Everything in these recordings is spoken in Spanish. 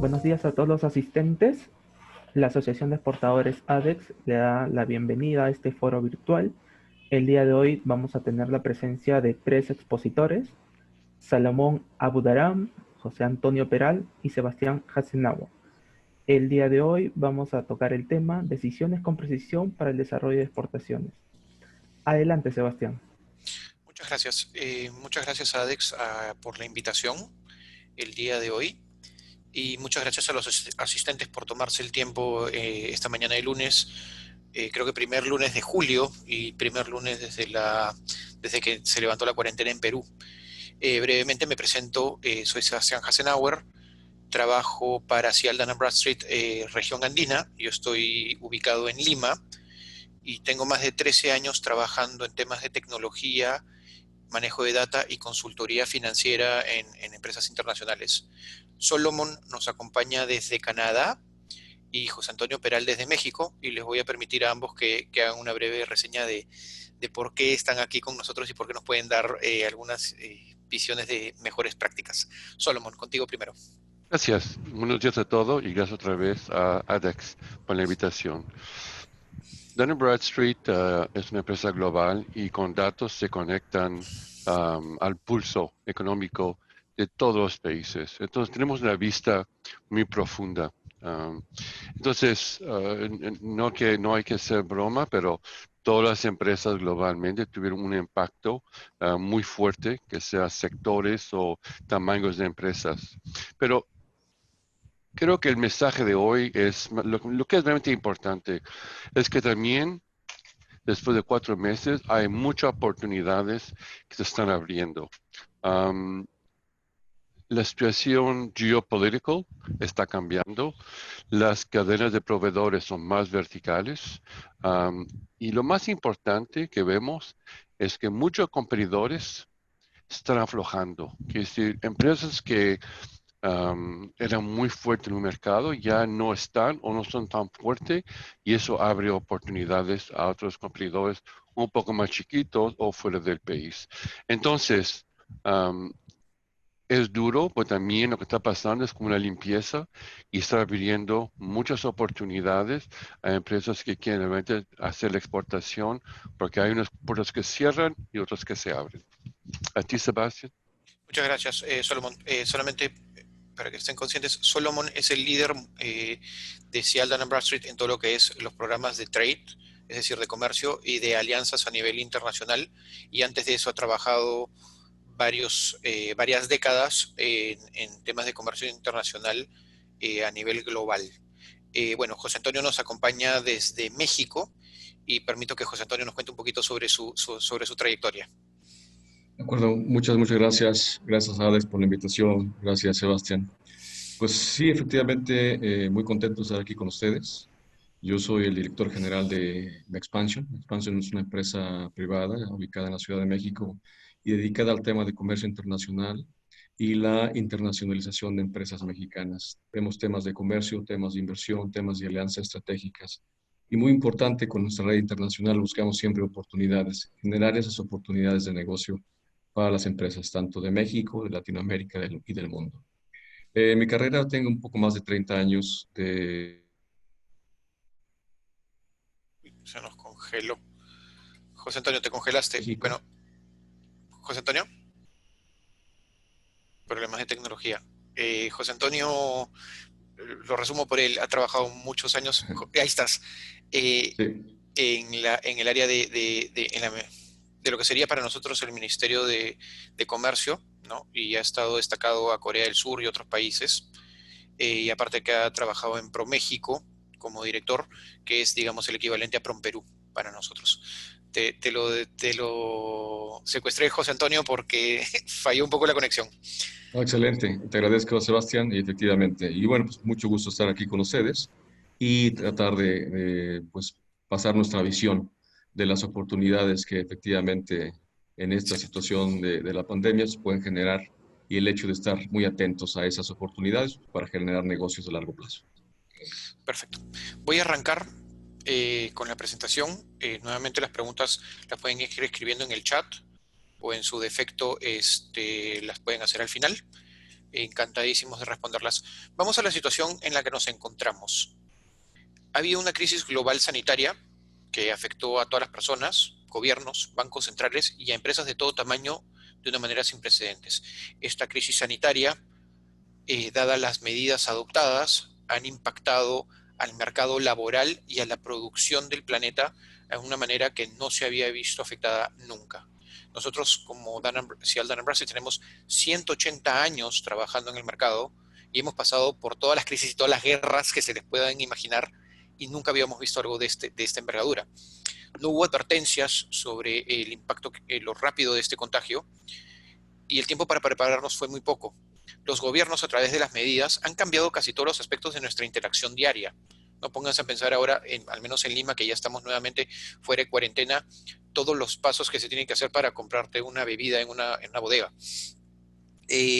Buenos días a todos los asistentes. La Asociación de Exportadores ADEX le da la bienvenida a este foro virtual. El día de hoy vamos a tener la presencia de tres expositores: Salomón Abudaram, José Antonio Peral y Sebastián Hasenawa. El día de hoy vamos a tocar el tema decisiones con precisión para el desarrollo de exportaciones. Adelante, Sebastián. Muchas gracias. Muchas gracias, Adex, por la invitación el día de hoy. Y muchas gracias a los asistentes por tomarse el tiempo esta mañana de lunes. Creo que primer lunes de julio y primer lunes desde que se levantó la cuarentena en Perú. Brevemente me presento, soy Sebastián Hasenauer, trabajo para Cial Dun & Bradstreet, región andina. Yo estoy ubicado en Lima y tengo más de 13 años trabajando en temas de tecnología, manejo de data y consultoría financiera en empresas internacionales. Solomon nos acompaña desde Canadá y José Antonio Peral desde México, y les voy a permitir a ambos que hagan una breve reseña de por qué están aquí con nosotros y por qué nos pueden dar algunas visiones de mejores prácticas. Solomon, contigo primero. Gracias. Buenos días a todos y gracias otra vez a ADEX por la invitación. Dun & Bradstreet es una empresa global y con datos se conectan al pulso económico de todos los países. Entonces tenemos una vista muy profunda. Entonces, no hay que hacer broma, pero todas las empresas globalmente tuvieron un impacto muy fuerte, que sea sectores o tamaños de empresas. Pero creo que el mensaje de hoy es lo que es realmente importante, es que también después de 4 meses hay muchas oportunidades que se están abriendo. La situación geopolítica está cambiando, las cadenas de proveedores son más verticales y lo más importante que vemos es que muchos competidores están aflojando. Es decir, empresas que eran muy fuertes en un mercado, ya no están o no son tan fuertes y eso abre oportunidades a otros competidores un poco más chiquitos o fuera del país. Entonces, es duro, pero también lo que está pasando es como una limpieza y está abriendo muchas oportunidades a empresas que quieren realmente hacer la exportación porque hay unas puertas que cierran y otras que se abren. A ti, Sebastián. Muchas gracias, Solomon. Solamente para que estén conscientes, Solomon es el líder de Cial Dun & Bradstreet en todo lo que es los programas de trade, es decir, de comercio y de alianzas a nivel internacional. Y antes de eso ha trabajado varias décadas en temas de comercio internacional a nivel global. Bueno, José Antonio nos acompaña desde México y permito que José Antonio nos cuente un poquito sobre su trayectoria. De acuerdo, muchas gracias. Gracias, Alex, por la invitación. Gracias, Sebastián. Pues sí, efectivamente, muy contento de estar aquí con ustedes. Yo soy el director general de Expansion. Expansion es una empresa privada ubicada en la Ciudad de México y dedicada al tema de comercio internacional y la internacionalización de empresas mexicanas. Vemos temas de comercio, temas de inversión, temas de alianzas estratégicas. Y muy importante, con nuestra red internacional buscamos siempre oportunidades, generar esas oportunidades de negocio para las empresas, tanto de México, de Latinoamérica y del mundo. En mi carrera tengo un poco más de 30 años de... Se nos congeló. José Antonio, te congelaste. México. Bueno, José Antonio, problemas de tecnología. José Antonio, lo resumo por él, ha trabajado muchos años, ahí estás, eh, Sí, en el área de lo que sería para nosotros el Ministerio de Comercio, ¿no? Y ha estado destacado a Corea del Sur y otros países. Y aparte que ha trabajado en ProMéxico como director, que es, digamos, el equivalente a PromPerú para nosotros. Te lo secuestré, José Antonio, porque falló un poco la conexión. no, excelente. Te agradezco, Sebastián, y efectivamente. Y bueno, pues mucho gusto estar aquí con ustedes y tratar pues, pasar nuestra visión de las oportunidades que efectivamente en esta Excelente. situación de la pandemia se pueden generar y el hecho de estar muy atentos a esas oportunidades para generar negocios de largo plazo. Perfecto. Voy a arrancar con la presentación. Nuevamente las preguntas las pueden ir escribiendo en el chat o en su defecto las pueden hacer al final. Encantadísimos de responderlas. Vamos a la situación en la que nos encontramos. Ha habido una crisis global sanitaria que afectó a todas las personas, gobiernos, bancos centrales y a empresas de todo tamaño de una manera sin precedentes. Esta crisis sanitaria, dadas las medidas adoptadas, han impactado al mercado laboral y a la producción del planeta de una manera que no se había visto afectada nunca. Nosotros, como Cial Dun & Bradstreet, tenemos 180 años trabajando en el mercado y hemos pasado por todas las crisis y todas las guerras que se les puedan imaginar y nunca habíamos visto algo de esta envergadura. No hubo advertencias sobre el impacto, lo rápido de este contagio, y el tiempo para prepararnos fue muy poco. Los gobiernos, a través de las medidas, han cambiado casi todos los aspectos de nuestra interacción diaria. No pónganse a pensar ahora, al menos en Lima, que ya estamos nuevamente fuera de cuarentena, todos los pasos que se tienen que hacer para comprarte una bebida en una bodega.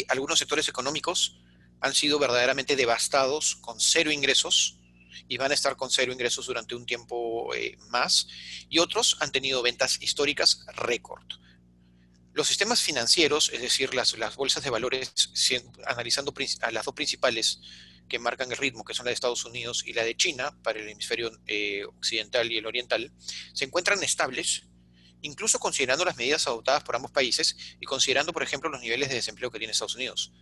Algunos sectores económicos han sido verdaderamente devastados, con cero ingresos, y van a estar con cero ingresos durante un tiempo más, y otros han tenido ventas históricas récord. Los sistemas financieros, es decir, las bolsas de valores, analizando a las dos principales que marcan el ritmo, que son la de Estados Unidos y la de China, para el hemisferio occidental y el oriental, se encuentran estables, incluso considerando las medidas adoptadas por ambos países y considerando, por ejemplo, los niveles de desempleo que tiene Estados Unidos.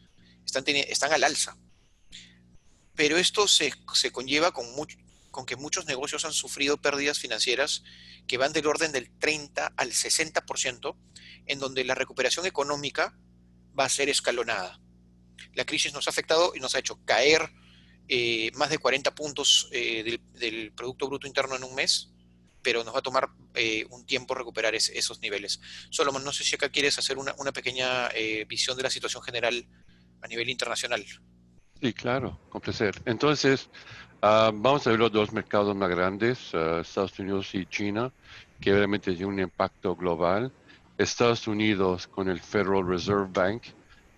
Están al alza. Pero esto se conlleva con que muchos negocios han sufrido pérdidas financieras que van del orden del 30 al 60%, en donde la recuperación económica va a ser escalonada. La crisis nos ha afectado y nos ha hecho caer más de 40 puntos del Producto Bruto Interno en un mes, pero nos va a tomar un tiempo recuperar esos niveles. Solomon, no sé si acá quieres hacer una pequeña visión de la situación general a nivel internacional. Sí, claro, con placer. Entonces, vamos a ver los dos mercados más grandes, Estados Unidos y China, que obviamente tienen un impacto global. Estados Unidos con el Federal Reserve Bank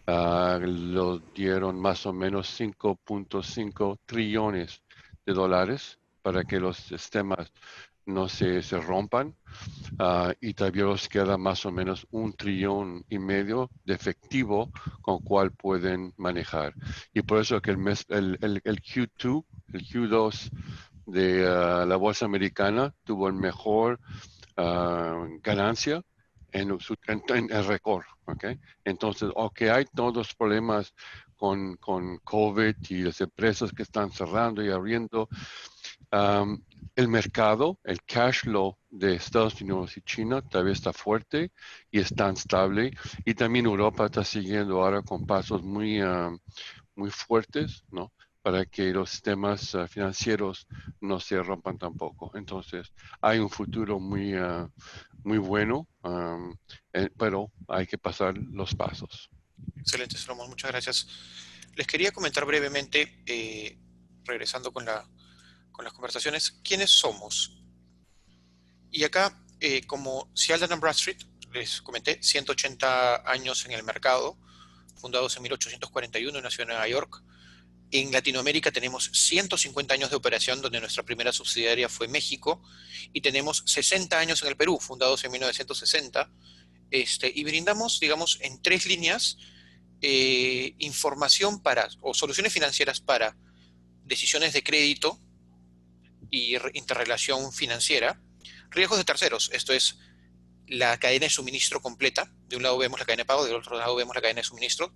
lo dieron más o menos 5.5 trillones de dólares para que los sistemas no se rompan. Y todavía nos queda más o menos 1,5 trillón de efectivo con cual pueden manejar. Y por eso que el Q2, el Q2 de la bolsa americana tuvo el mejor ganancia en el récord. ¿Okay? Entonces, aunque hay todos los problemas con COVID y las empresas que están cerrando y abriendo, el mercado, el cash flow de Estados Unidos y China todavía está fuerte y está estable. Y también Europa está siguiendo ahora con pasos muy fuertes, ¿no? Para que los sistemas financieros no se rompan tampoco. Entonces, hay un futuro muy bueno, pero hay que pasar los pasos. Excelente, Salomón, muchas gracias. Les quería comentar brevemente, regresando con las conversaciones, quiénes somos. Y acá, como Cial Dun & Bradstreet, les comenté, 180 años en el mercado, fundados en 1841 en la ciudad de Nueva York. En Latinoamérica tenemos 150 años de operación, donde nuestra primera subsidiaria fue México, y tenemos 60 años en el Perú, fundados en 1960, y brindamos, digamos, en 3 líneas, información o soluciones financieras para decisiones de crédito y interrelación financiera, riesgos de terceros, esto es la cadena de suministro completa. De un lado vemos la cadena de pago, del otro lado vemos la cadena de suministro,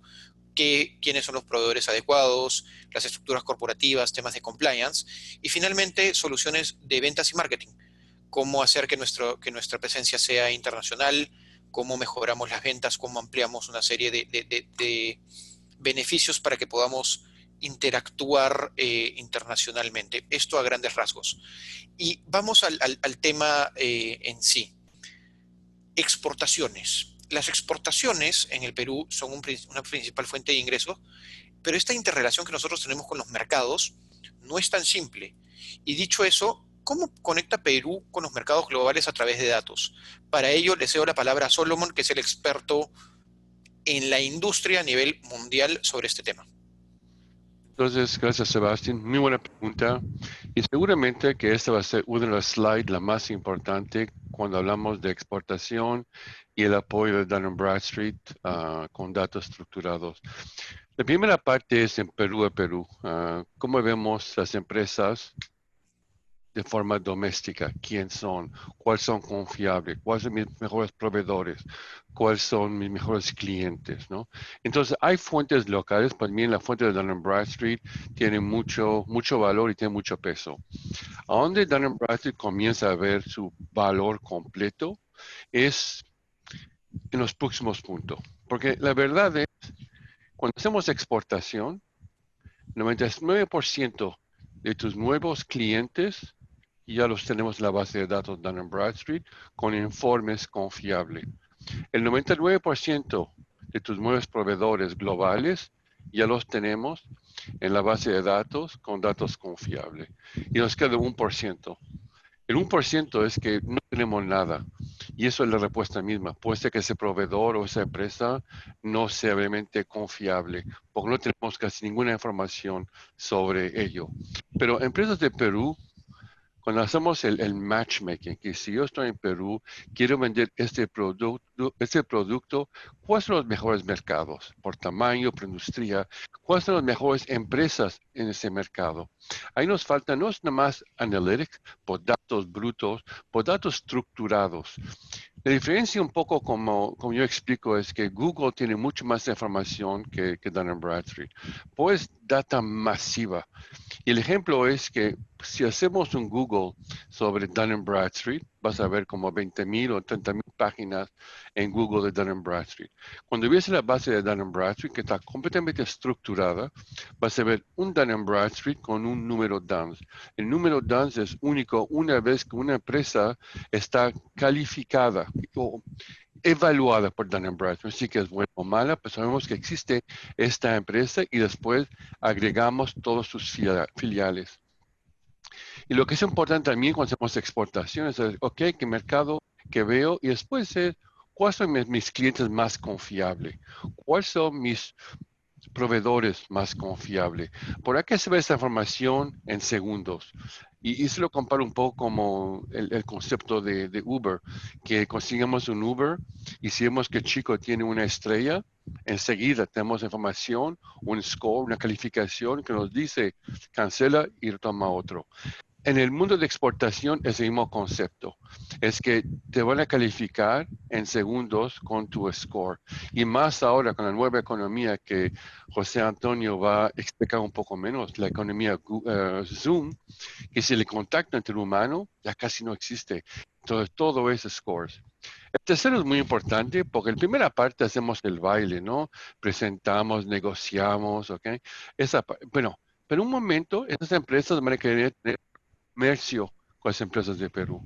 quiénes son los proveedores adecuados, las estructuras corporativas, temas de compliance, y finalmente soluciones de ventas y marketing, cómo hacer que nuestra presencia sea internacional, cómo mejoramos las ventas, cómo ampliamos una serie de beneficios para que podamos interactuar internacionalmente. Esto a grandes rasgos. Y vamos al tema en sí. Exportaciones. Las exportaciones en el Perú son una principal fuente de ingresos, pero esta interrelación que nosotros tenemos con los mercados no es tan simple. Y dicho eso, ¿cómo conecta Perú con los mercados globales a través de datos? Para ello, le cedo la palabra a Solomon, que es el experto en la industria a nivel mundial sobre este tema. Entonces, gracias, Sebastián. Muy buena pregunta. Y seguramente que esta va a ser una de las slides la más importante cuando hablamos de exportación y el apoyo de Dun& Bradstreet con datos estructurados. La primera parte es en Perú a Perú. ¿Cómo vemos las empresas de forma doméstica? ¿Quién son? ¿Cuáles son confiables? ¿Cuáles son mis mejores proveedores? ¿Cuáles son mis mejores clientes? ¿No? Entonces, hay fuentes locales. Para mí, la fuente de Dun& Bradstreet tiene mucho valor y tiene mucho peso. A donde Dun& Bradstreet comienza a ver su valor completo es en los próximos puntos. Porque la verdad es, cuando hacemos exportación, 99% de tus nuevos clientes ya los tenemos en la base de datos Dun& Bradstreet con informes confiables. El 99% de tus nuevos proveedores globales ya los tenemos en la base de datos con datos confiables. Y nos queda 1%. El 1% es que no tenemos nada. Y eso es la respuesta misma. Puede ser que ese proveedor o esa empresa no sea realmente confiable, porque no tenemos casi ninguna información sobre ello. Pero empresas de Perú, cuando hacemos el matchmaking, que si yo estoy en Perú, quiero vender este producto, ¿cuáles son los mejores mercados? Por tamaño, por industria, ¿cuáles son las mejores empresas en ese mercado? Ahí nos falta, no es nada más analytics, por datos brutos, por datos estructurados. La diferencia un poco como yo explico es que Google tiene mucho más información que Dun& Bradstreet. Pues data masiva. Y el ejemplo es que si hacemos un Google sobre Dun& Bradstreet, vas a ver como 20,000 o 30,000 páginas en Google de Dun& Bradstreet. Cuando ves la base de Dun& Bradstreet, que está completamente estructurada, vas a ver un Dun& Bradstreet con un número DUNS. El número DUNS es único una vez que una empresa está calificada o evaluada por Dun& Bradstreet, así que es buena o mala, pues sabemos que existe esta empresa y después agregamos todos sus filiales. Y lo que es importante también cuando hacemos exportaciones es, ok, qué mercado que veo y después es, ¿cuáles son mis clientes más confiables? ¿Cuáles son mis proveedores más confiables? Por aquí se ve esa información en segundos. Y se lo comparo un poco como el concepto de Uber, que conseguimos un Uber y si vemos que el chico tiene una estrella, enseguida tenemos información, un score, una calificación que nos dice cancela y retoma otro. En el mundo de exportación es el mismo concepto. Es que te van a calificar en segundos con tu score. Y más ahora con la nueva economía que José Antonio va a explicar un poco menos, la economía Zoom, que si el contacto entre el humano ya casi no existe. Entonces todo es scores. El tercero es muy importante porque en la primera parte hacemos el baile, ¿no? Presentamos, negociamos, ¿ok? Bueno, pero un momento, esas empresas van a querer tener comercio con las empresas de Perú.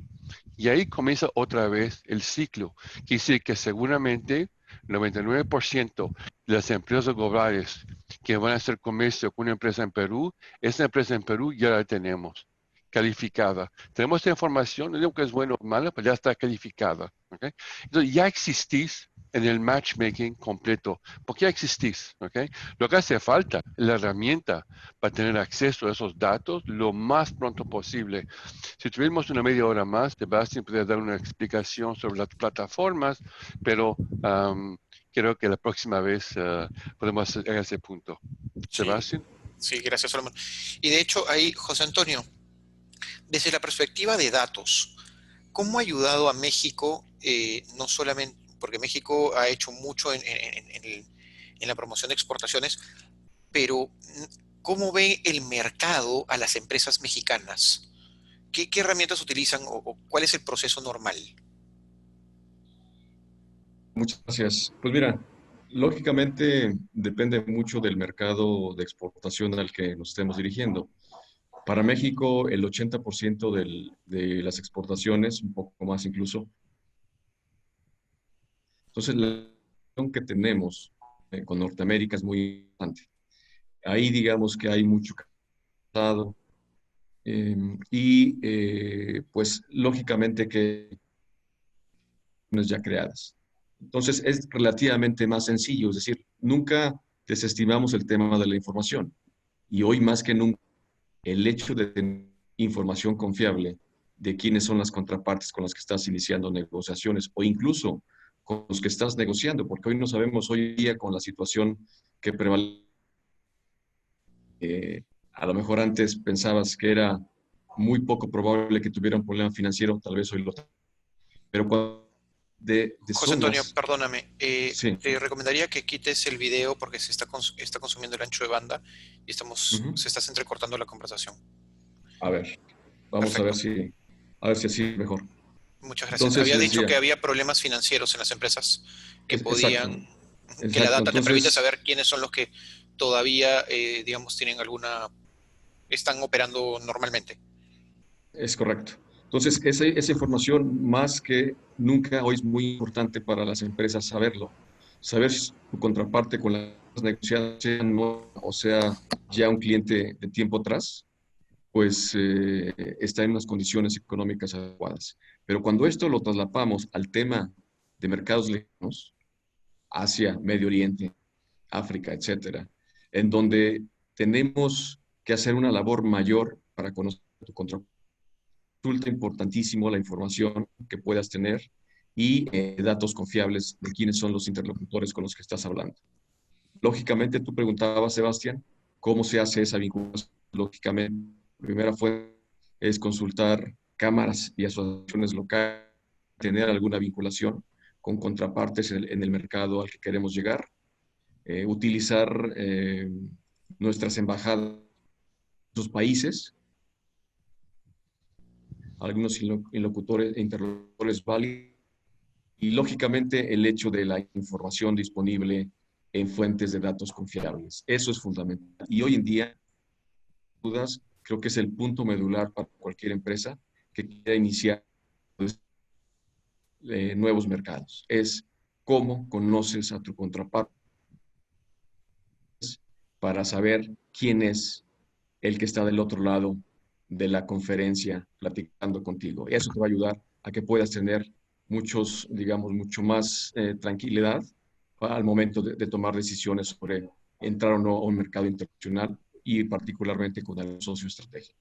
Y ahí comienza otra vez el ciclo. Quiere decir que seguramente 99% de las empresas globales que van a hacer comercio con una empresa en Perú, esa empresa en Perú ya la tenemos calificada. Tenemos esta información, no digo que es bueno o mala, pero ya está calificada. ¿Okay? Entonces ya existís en el matchmaking completo, porque ya existís. ¿Okay? Lo que hace falta es la herramienta para tener acceso a esos datos lo más pronto posible. Si tuviéramos una media hora más, Sebastián podría dar una explicación sobre las plataformas, pero creo que la próxima vez podemos llegar a ese punto. Sí, Sebastián. sí, gracias, Solomon. Y de hecho, ahí, José Antonio, desde la perspectiva de datos, ¿cómo ha ayudado a México, no solamente, porque México ha hecho mucho en la promoción de exportaciones, pero ¿cómo ve el mercado a las empresas mexicanas? ¿Qué herramientas utilizan o cuál es el proceso normal? Muchas gracias. Pues mira, lógicamente depende mucho del mercado de exportación al que nos estemos dirigiendo. Para México, el 80% de las exportaciones, un poco más incluso. Entonces, la relación que tenemos con Norteamérica es muy importante. Ahí digamos que hay mucho casado pues lógicamente que ya creadas. Entonces, es relativamente más sencillo, es decir, nunca desestimamos el tema de la información. Y hoy más que nunca, el hecho de tener información confiable de quiénes son las contrapartes con las que estás iniciando negociaciones o incluso con los que estás negociando, porque hoy no sabemos, hoy día con la situación que prevalece, a lo mejor antes pensabas que era muy poco probable que tuviera un problema financiero, tal vez hoy lo tenga. Pero cuando de José Antonio, solas, perdóname, sí. te recomendaría que quites el video porque está consumiendo el ancho de banda y Ujú. se está entrecortando la conversación. A ver, vamos Perfecto, a ver si así es mejor. muchas gracias. Entonces Había les dicho decía, que había problemas financieros en las empresas que exacto, podían, que la exacto. data te permite Entonces, saber quiénes son los que todavía, digamos, están operando normalmente. es correcto. Entonces, esa información más que nunca hoy es muy importante para las empresas saberlo. Saber si tu contraparte con las negociadas, sea nueva o sea ya un cliente de tiempo atrás, pues está en unas condiciones económicas adecuadas. Pero cuando esto lo traslapamos al tema de mercados lejanos, Asia, Medio Oriente, África, etcétera, en donde tenemos que hacer una labor mayor para conocer tu contraparte, resulta importantísimo la información que puedas tener y datos confiables de quiénes son los interlocutores con los que estás hablando. Lógicamente, tú preguntabas, Sebastián, ¿cómo se hace esa vinculación? Lógicamente, la primera fue es consultar cámaras y asociaciones locales, tener alguna vinculación con contrapartes en el mercado al que queremos llegar, utilizar nuestras embajadas en sus países, algunos interlocutores válidos, y lógicamente el hecho de la información disponible en fuentes de datos confiables. Eso es fundamental. Y hoy en día, dudas, creo que es el punto medular para cualquier empresa que quiera iniciar pues, nuevos mercados. Es cómo conoces a tu contraparte para saber quién es el que está del otro lado de la conferencia platicando contigo. Eso te va a ayudar a que puedas tener digamos, mucho más tranquilidad al momento de tomar decisiones sobre entrar o no a un mercado internacional y particularmente con el socio estratégico.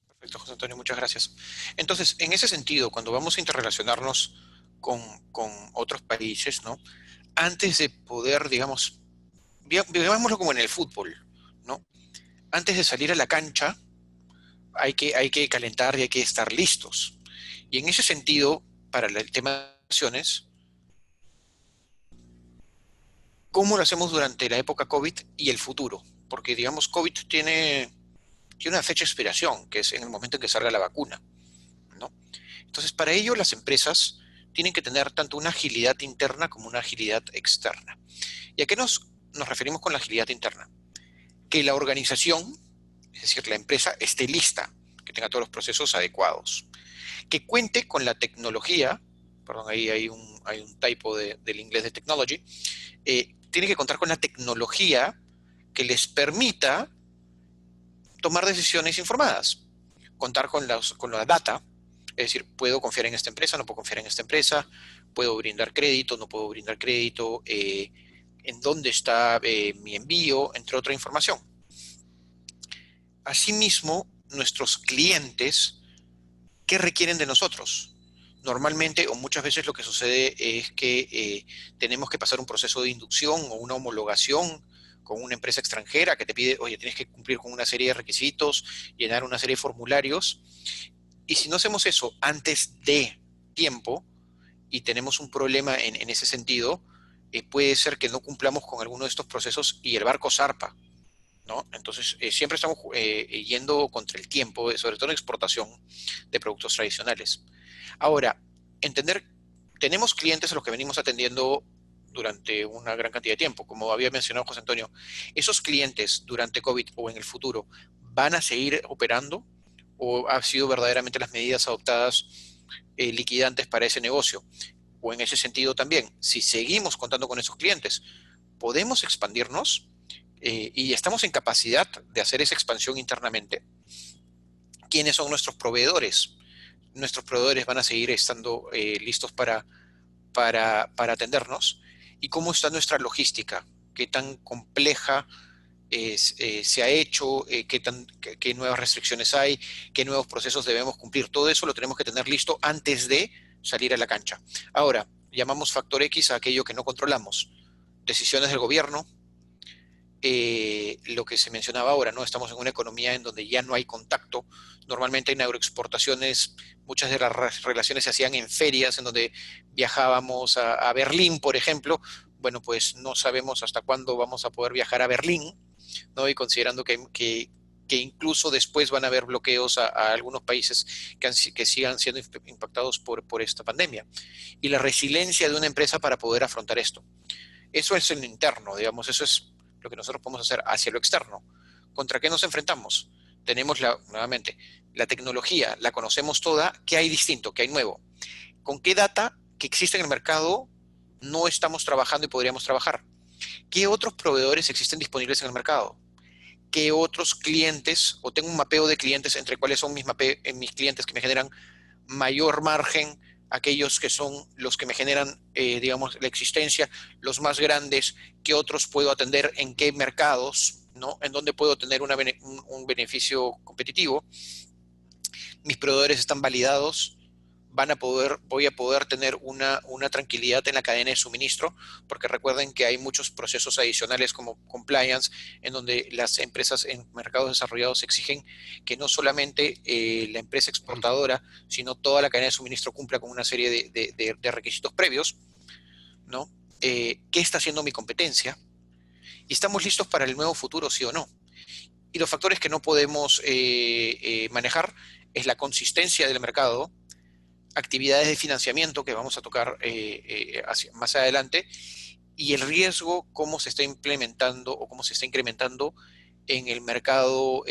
Perfecto, José Antonio, muchas gracias. Entonces, en ese sentido, cuando vamos a interrelacionarnos con, con otros países, ¿no? Antes de poder, digamos, veámoslo como en el fútbol, ¿no? Antes de salir a la cancha, hay que calentar y hay que estar listos. Y en ese sentido, para el tema de acciones, ¿cómo lo hacemos durante la época COVID y el futuro? Porque, digamos, COVID tiene una fecha de expiración, que es en el momento en que salga la vacuna, ¿no? Entonces, para ello, las empresas tienen que tener tanto una agilidad interna como una agilidad externa. ¿Y a qué nos referimos con la agilidad interna? Que la organización, es decir, la empresa, esté lista, que tenga todos los procesos adecuados, que cuente con la tecnología, perdón, ahí hay un typo del inglés de technology, tiene que contar con la tecnología que les permita tomar decisiones informadas, contar con la data, es decir, puedo confiar en esta empresa, no puedo confiar en esta empresa, puedo brindar crédito, no puedo brindar crédito, en dónde está mi envío, entre otra información. Asimismo, nuestros clientes, ¿qué requieren de nosotros? Normalmente o muchas veces lo que sucede es que tenemos que pasar un proceso de inducción o una homologación con una empresa extranjera que te pide, oye, tienes que cumplir con una serie de requisitos, llenar una serie de formularios. Y si no hacemos eso antes de tiempo y tenemos un problema en ese sentido, puede ser que no cumplamos con alguno de estos procesos y el barco zarpa, ¿no? Entonces, siempre estamos yendo contra el tiempo, sobre todo en exportación de productos tradicionales. Ahora, entender, tenemos clientes a los que venimos atendiendo durante una gran cantidad de tiempo, como había mencionado José Antonio. ¿Esos clientes durante COVID o en el futuro van a seguir operando o han sido verdaderamente las medidas adoptadas liquidantes para ese negocio? O en ese sentido también, si seguimos contando con esos clientes, ¿podemos expandirnos? Y estamos en capacidad de hacer esa expansión internamente. ¿Quiénes son nuestros proveedores? Nuestros proveedores van a seguir estando listos para atendernos. ¿Y cómo está nuestra logística? ¿Qué tan compleja se ha hecho, qué nuevas restricciones hay, qué nuevos procesos debemos cumplir. Todo eso lo tenemos que tener listo antes de salir a la cancha. Ahora, llamamos factor X a aquello que no controlamos. Decisiones del gobierno, lo que se mencionaba ahora, ¿no? Estamos en una economía en donde ya no hay contacto. Normalmente en agroexportaciones, muchas de las relaciones se hacían en ferias, en donde viajábamos a Berlín, por ejemplo. Bueno, pues no sabemos hasta cuándo vamos a poder viajar a Berlín, ¿no? Y considerando que incluso después van a haber bloqueos a algunos países que sigan siendo impactados por esta pandemia. Y la resiliencia de una empresa para poder afrontar esto. Eso es en lo interno, digamos, eso es lo que nosotros podemos hacer hacia lo externo. ¿Contra qué nos enfrentamos? Tenemos nuevamente la tecnología, la conocemos toda. ¿Qué hay distinto? ¿Qué hay nuevo? ¿Con qué data que existe en el mercado no estamos trabajando y podríamos trabajar? ¿Qué otros proveedores existen disponibles en el mercado? ¿Qué otros clientes, o tengo un mapeo de clientes entre cuáles son mis clientes que me generan mayor margen, aquellos que son los que me generan, digamos, la existencia, los más grandes, qué otros puedo atender, en qué mercados, ¿no? En dónde puedo tener un beneficio competitivo? Mis proveedores están validados, voy a poder tener una tranquilidad en la cadena de suministro, porque recuerden que hay muchos procesos adicionales como compliance, en donde las empresas en mercados desarrollados exigen que no solamente la empresa exportadora, sino toda la cadena de suministro cumpla con una serie de requisitos previos, ¿no? ¿Qué está haciendo mi competencia? ¿Y estamos listos para el nuevo futuro, sí o no? Y los factores que no podemos manejar es la consistencia del mercado, actividades de financiamiento que vamos a tocar más adelante, y el riesgo, cómo se está implementando o cómo se está incrementando en el mercado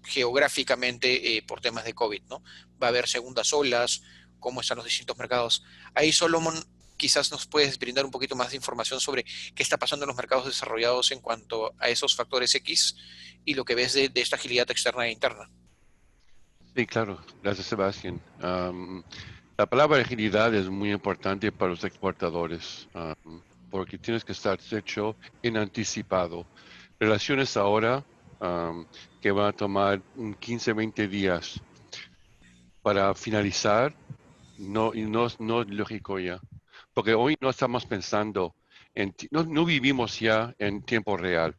geográficamente por temas de COVID, ¿no? Va a haber segundas olas, cómo están los distintos mercados. Ahí, Solomon, quizás nos puedes brindar un poquito más de información sobre qué está pasando en los mercados desarrollados en cuanto a esos factores X y lo que ves de esta agilidad externa e interna. Sí, claro. Gracias, Sebastián. La palabra agilidad es muy importante para los exportadores, porque tienes que estar hecho en anticipado. Relaciones ahora que van a tomar 15, 20 días para finalizar, no es lógico ya. Porque hoy no estamos pensando no vivimos ya en tiempo real.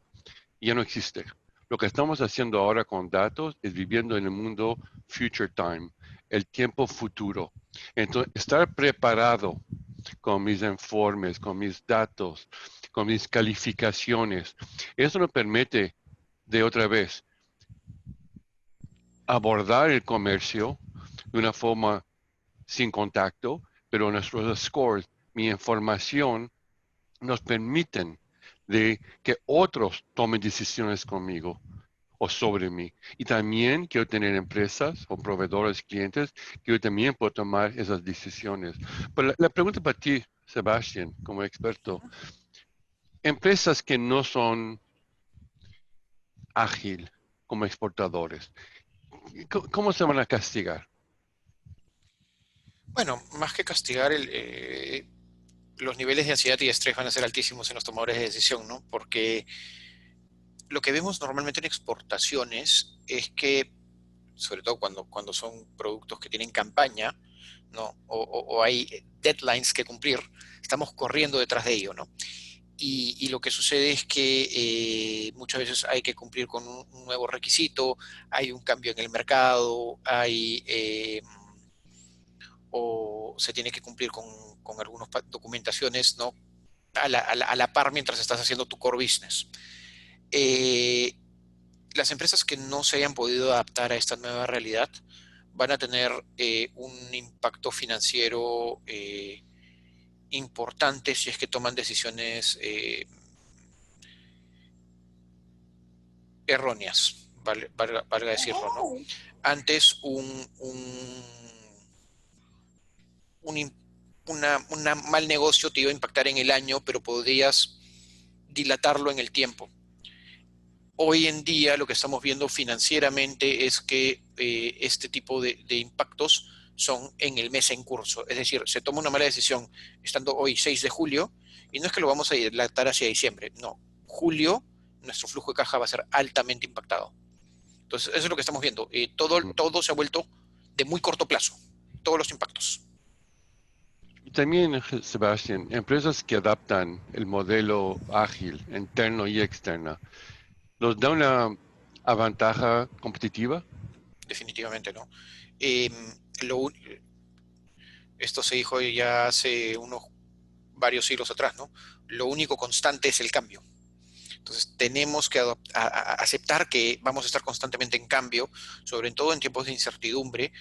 Ya no existe. Lo que estamos haciendo ahora con datos es viviendo en el mundo future time, el tiempo futuro. Entonces, estar preparado con mis informes, con mis datos, con mis calificaciones, eso nos permite, de otra vez, abordar el comercio de una forma sin contacto, pero nuestros scores, mi información, nos permiten de que otros tomen decisiones conmigo o sobre mí. Y también quiero tener empresas o proveedores, clientes, que yo también puedo tomar esas decisiones. Pero la pregunta para ti, Sebastián, como experto, empresas que no son ágil como exportadores, ¿cómo se van a castigar? Bueno, más que castigar, los niveles de ansiedad y estrés van a ser altísimos en los tomadores de decisión, ¿no? Porque lo que vemos normalmente en exportaciones es que, sobre todo cuando son productos que tienen campaña, ¿no? O hay deadlines que cumplir, estamos corriendo detrás de ello, ¿no? Y lo que sucede es que muchas veces hay que cumplir con un nuevo requisito, hay un cambio en el mercado, o se tiene que cumplir con algunas documentaciones, ¿no? A la par mientras estás haciendo tu core business. Las empresas que no se hayan podido adaptar a esta nueva realidad van a tener un impacto financiero importante si es que toman decisiones erróneas, valga decirlo, ¿no? Antes un mal negocio te iba a impactar en el año, pero podrías dilatarlo en el tiempo. Hoy en día lo que estamos viendo financieramente es que este tipo de impactos son en el mes en curso. Es decir, se toma una mala decisión estando hoy 6 de julio y no es que lo vamos a dilatar hacia diciembre. No, julio nuestro flujo de caja va a ser altamente impactado. Entonces, eso es lo que estamos viendo. Todo se ha vuelto de muy corto plazo, todos los impactos. Y también, Sebastián, empresas que adaptan el modelo ágil, interno y externa, ¿nos da una ventaja competitiva? Definitivamente, ¿no? Eh, lo, esto se dijo ya hace varios siglos atrás, ¿no? Lo único constante es el cambio. Entonces tenemos que aceptar que vamos a estar constantemente en cambio, sobre todo en tiempos de incertidumbre.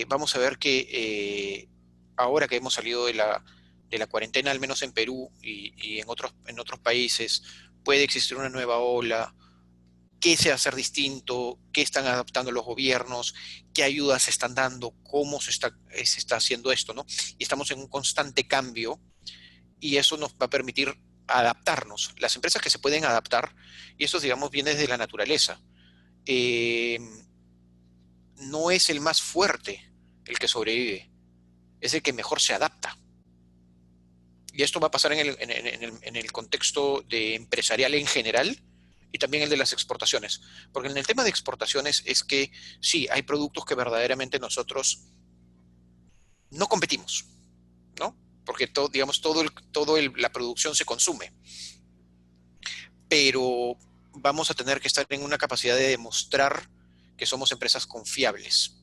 Vamos a ver que ahora que hemos salido de la cuarentena, al menos en Perú y en otros países, puede existir una nueva ola. ¿Qué se va a hacer distinto? ¿Qué están adaptando los gobiernos? ¿Qué ayudas se están dando? ¿Cómo se está haciendo esto? ¿No? Y estamos en un constante cambio y eso nos va a permitir adaptarnos. Las empresas que se pueden adaptar, y eso, digamos, viene desde la naturaleza, eh, no es el más fuerte el que sobrevive, es el que mejor se adapta. Y esto va a pasar en el contexto de empresarial en general y también el de las exportaciones. Porque en el tema de exportaciones es que sí, hay productos que verdaderamente nosotros no competimos, ¿no? Porque todo, digamos, la producción se consume. Pero vamos a tener que estar en una capacidad de demostrar que somos empresas confiables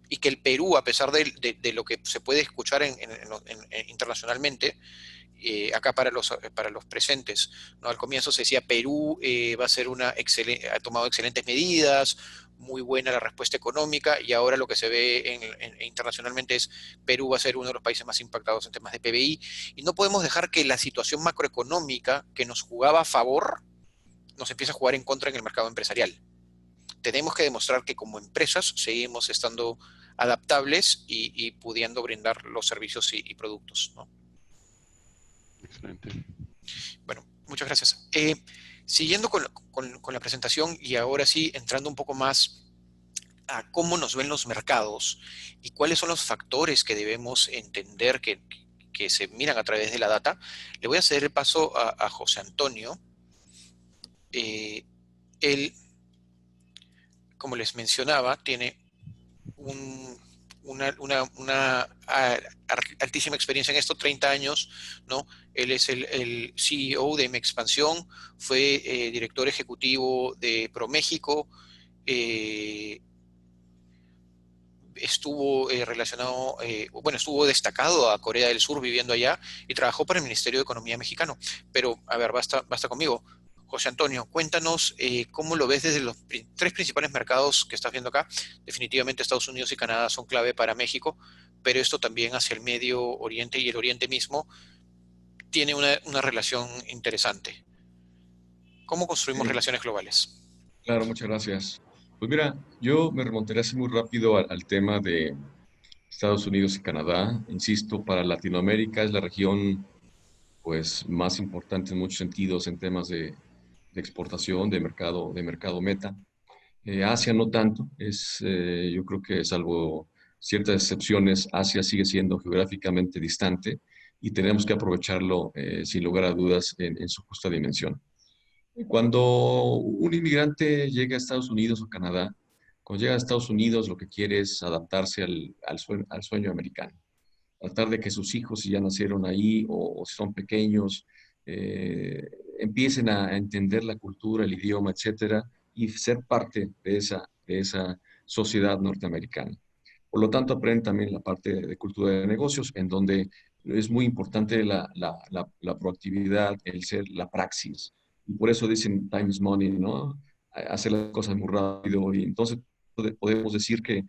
y que el Perú, a pesar de lo que se puede escuchar internacionalmente, acá para los presentes, ¿no? Al comienzo se decía Perú va a ser ha tomado excelentes medidas, muy buena la respuesta económica, y ahora lo que se ve internacionalmente es Perú va a ser uno de los países más impactados en temas de PBI, y no podemos dejar que la situación macroeconómica que nos jugaba a favor nos empiece a jugar en contra en el mercado empresarial. Tenemos que demostrar que como empresas seguimos estando adaptables y pudiendo brindar los servicios y productos, ¿no? Excelente. Bueno, muchas gracias. Siguiendo con la presentación y ahora sí entrando un poco más a cómo nos ven los mercados y cuáles son los factores que debemos entender que se miran a través de la data, le voy a ceder el paso a José Antonio. Él, como les mencionaba, tiene una altísima experiencia en esto, 30 años, ¿no? Él es el CEO de Mexpansión, fue director ejecutivo de ProMéxico, estuvo relacionado, bueno, estuvo destacado a Corea del Sur viviendo allá y trabajó para el Ministerio de Economía mexicano. Pero, a ver, basta conmigo. José Antonio, cuéntanos cómo lo ves desde los tres principales mercados que estás viendo acá. Definitivamente Estados Unidos y Canadá son clave para México, pero esto también hacia el Medio Oriente y el Oriente mismo tiene una relación interesante. ¿Cómo construimos Sí, relaciones globales? claro, muchas gracias. Pues mira, yo me remontaré así muy rápido al tema de Estados Unidos y Canadá. Insisto, para Latinoamérica es la región pues más importante en muchos sentidos en temas de exportación, de mercado meta. Asia no tanto, yo creo que salvo ciertas excepciones, Asia sigue siendo geográficamente distante y tenemos que aprovecharlo sin lugar a dudas en su justa dimensión. Cuando un inmigrante llega a Estados Unidos o Canadá, cuando llega a Estados Unidos lo que quiere es adaptarse al sueño americano, tratar de que sus hijos, si ya nacieron ahí o si son pequeños, eh, empiecen a entender la cultura, el idioma, etcétera, y ser parte de esa sociedad norteamericana. Por lo tanto, aprenden también la parte de cultura de negocios, en donde es muy importante la proactividad, el ser la praxis. Y por eso dicen time is money, ¿no? Hacer las cosas muy rápido. Y entonces podemos decir que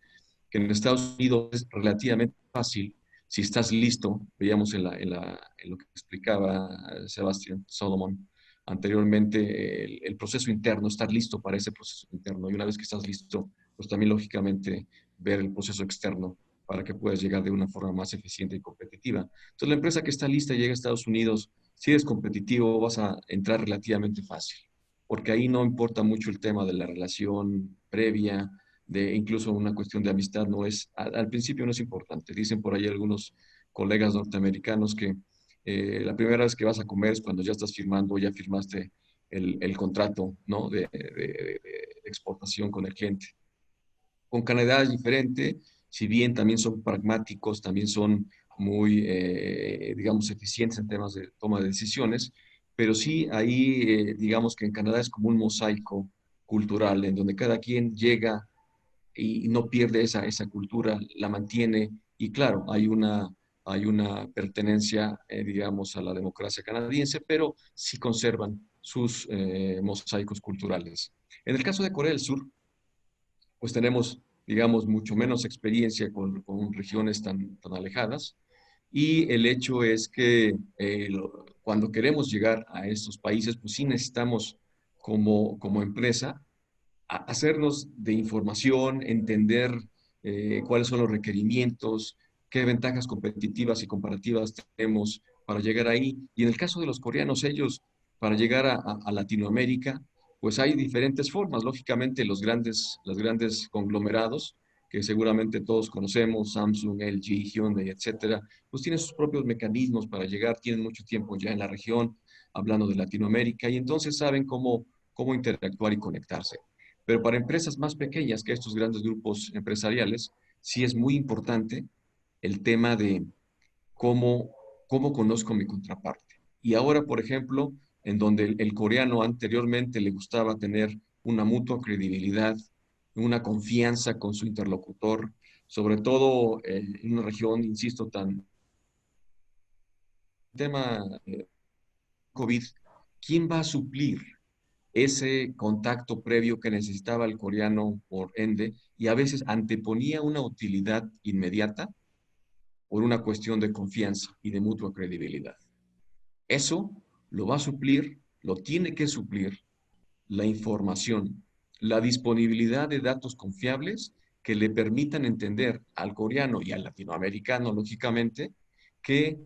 en Estados Unidos es relativamente fácil si estás listo. Veíamos en lo que explicaba Sebastián Solomon anteriormente, el proceso interno, estar listo para ese proceso interno. Y una vez que estás listo, pues también lógicamente ver el proceso externo para que puedas llegar de una forma más eficiente y competitiva. Entonces, la empresa que está lista y llega a Estados Unidos, si eres competitivo, vas a entrar relativamente fácil, porque ahí no importa mucho el tema de la relación previa, de incluso una cuestión de amistad, no es, al principio no es importante. Dicen por ahí algunos colegas norteamericanos que la primera vez que vas a comer es cuando ya estás firmando, ya firmaste el contrato, ¿no? de exportación con el cliente. Con Canadá es diferente, si bien también son pragmáticos, también son muy, digamos, eficientes en temas de toma de decisiones, pero sí ahí, digamos que en Canadá es como un mosaico cultural, en donde cada quien llega y no pierde esa cultura, la mantiene, y claro, hay una pertenencia, digamos, a la democracia canadiense, pero sí conservan sus mosaicos culturales. En el caso de Corea del Sur, pues tenemos, digamos, mucho menos experiencia con regiones tan alejadas. Y el hecho es que cuando queremos llegar a estos países, pues sí necesitamos como empresa hacernos de información, entender cuáles son los requerimientos, qué ventajas competitivas y comparativas tenemos para llegar ahí. Y en el caso de los coreanos, ellos, para llegar a Latinoamérica, pues hay diferentes formas. Lógicamente, los grandes conglomerados, que seguramente todos conocemos, Samsung, LG, Hyundai, etcétera, pues tienen sus propios mecanismos para llegar, tienen mucho tiempo ya en la región, hablando de Latinoamérica, y entonces saben cómo interactuar y conectarse. Pero para empresas más pequeñas que estos grandes grupos empresariales, sí es muy importante el tema de cómo, cómo conozco mi contraparte. Y ahora, por ejemplo, en donde el coreano anteriormente le gustaba tener una mutua credibilidad, una confianza con su interlocutor, sobre todo en una región, insisto, tan tema COVID, ¿quién va a suplir ese contacto previo que necesitaba el coreano por ende y a veces anteponía una utilidad inmediata por una cuestión de confianza y de mutua credibilidad? Eso lo va a suplir, lo tiene que suplir la información, la disponibilidad de datos confiables que le permitan entender al coreano y al latinoamericano, lógicamente, que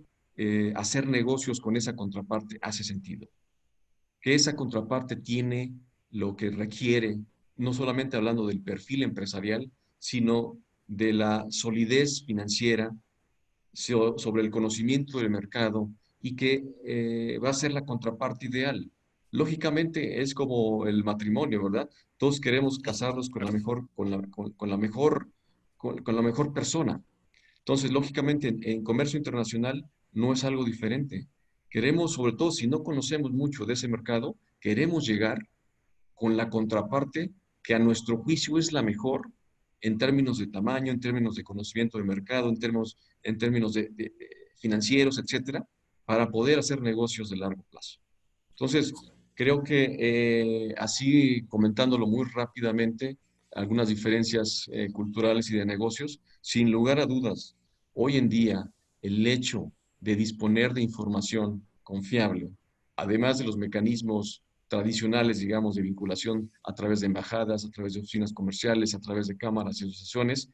hacer negocios con esa contraparte hace sentido, que esa contraparte tiene lo que requiere, no solamente hablando del perfil empresarial, sino de la solidez financiera, sobre el conocimiento del mercado y que va a ser la contraparte ideal. Lógicamente es como el matrimonio, ¿verdad? Todos queremos casarnos con la mejor, con la mejor, con la mejor persona. Entonces, lógicamente, en comercio internacional no es algo diferente. Queremos, sobre todo si no conocemos mucho de ese mercado, queremos llegar con la contraparte que a nuestro juicio es la mejor en términos de tamaño, en términos de conocimiento de mercado, en términos de financieros, etcétera, para poder hacer negocios de largo plazo. Entonces, creo que así comentándolo muy rápidamente, algunas diferencias culturales y de negocios, sin lugar a dudas, hoy en día el hecho de disponer de información confiable, además de los mecanismos tradicionales, digamos, de vinculación a través de embajadas, a través de oficinas comerciales, a través de cámaras y asociaciones,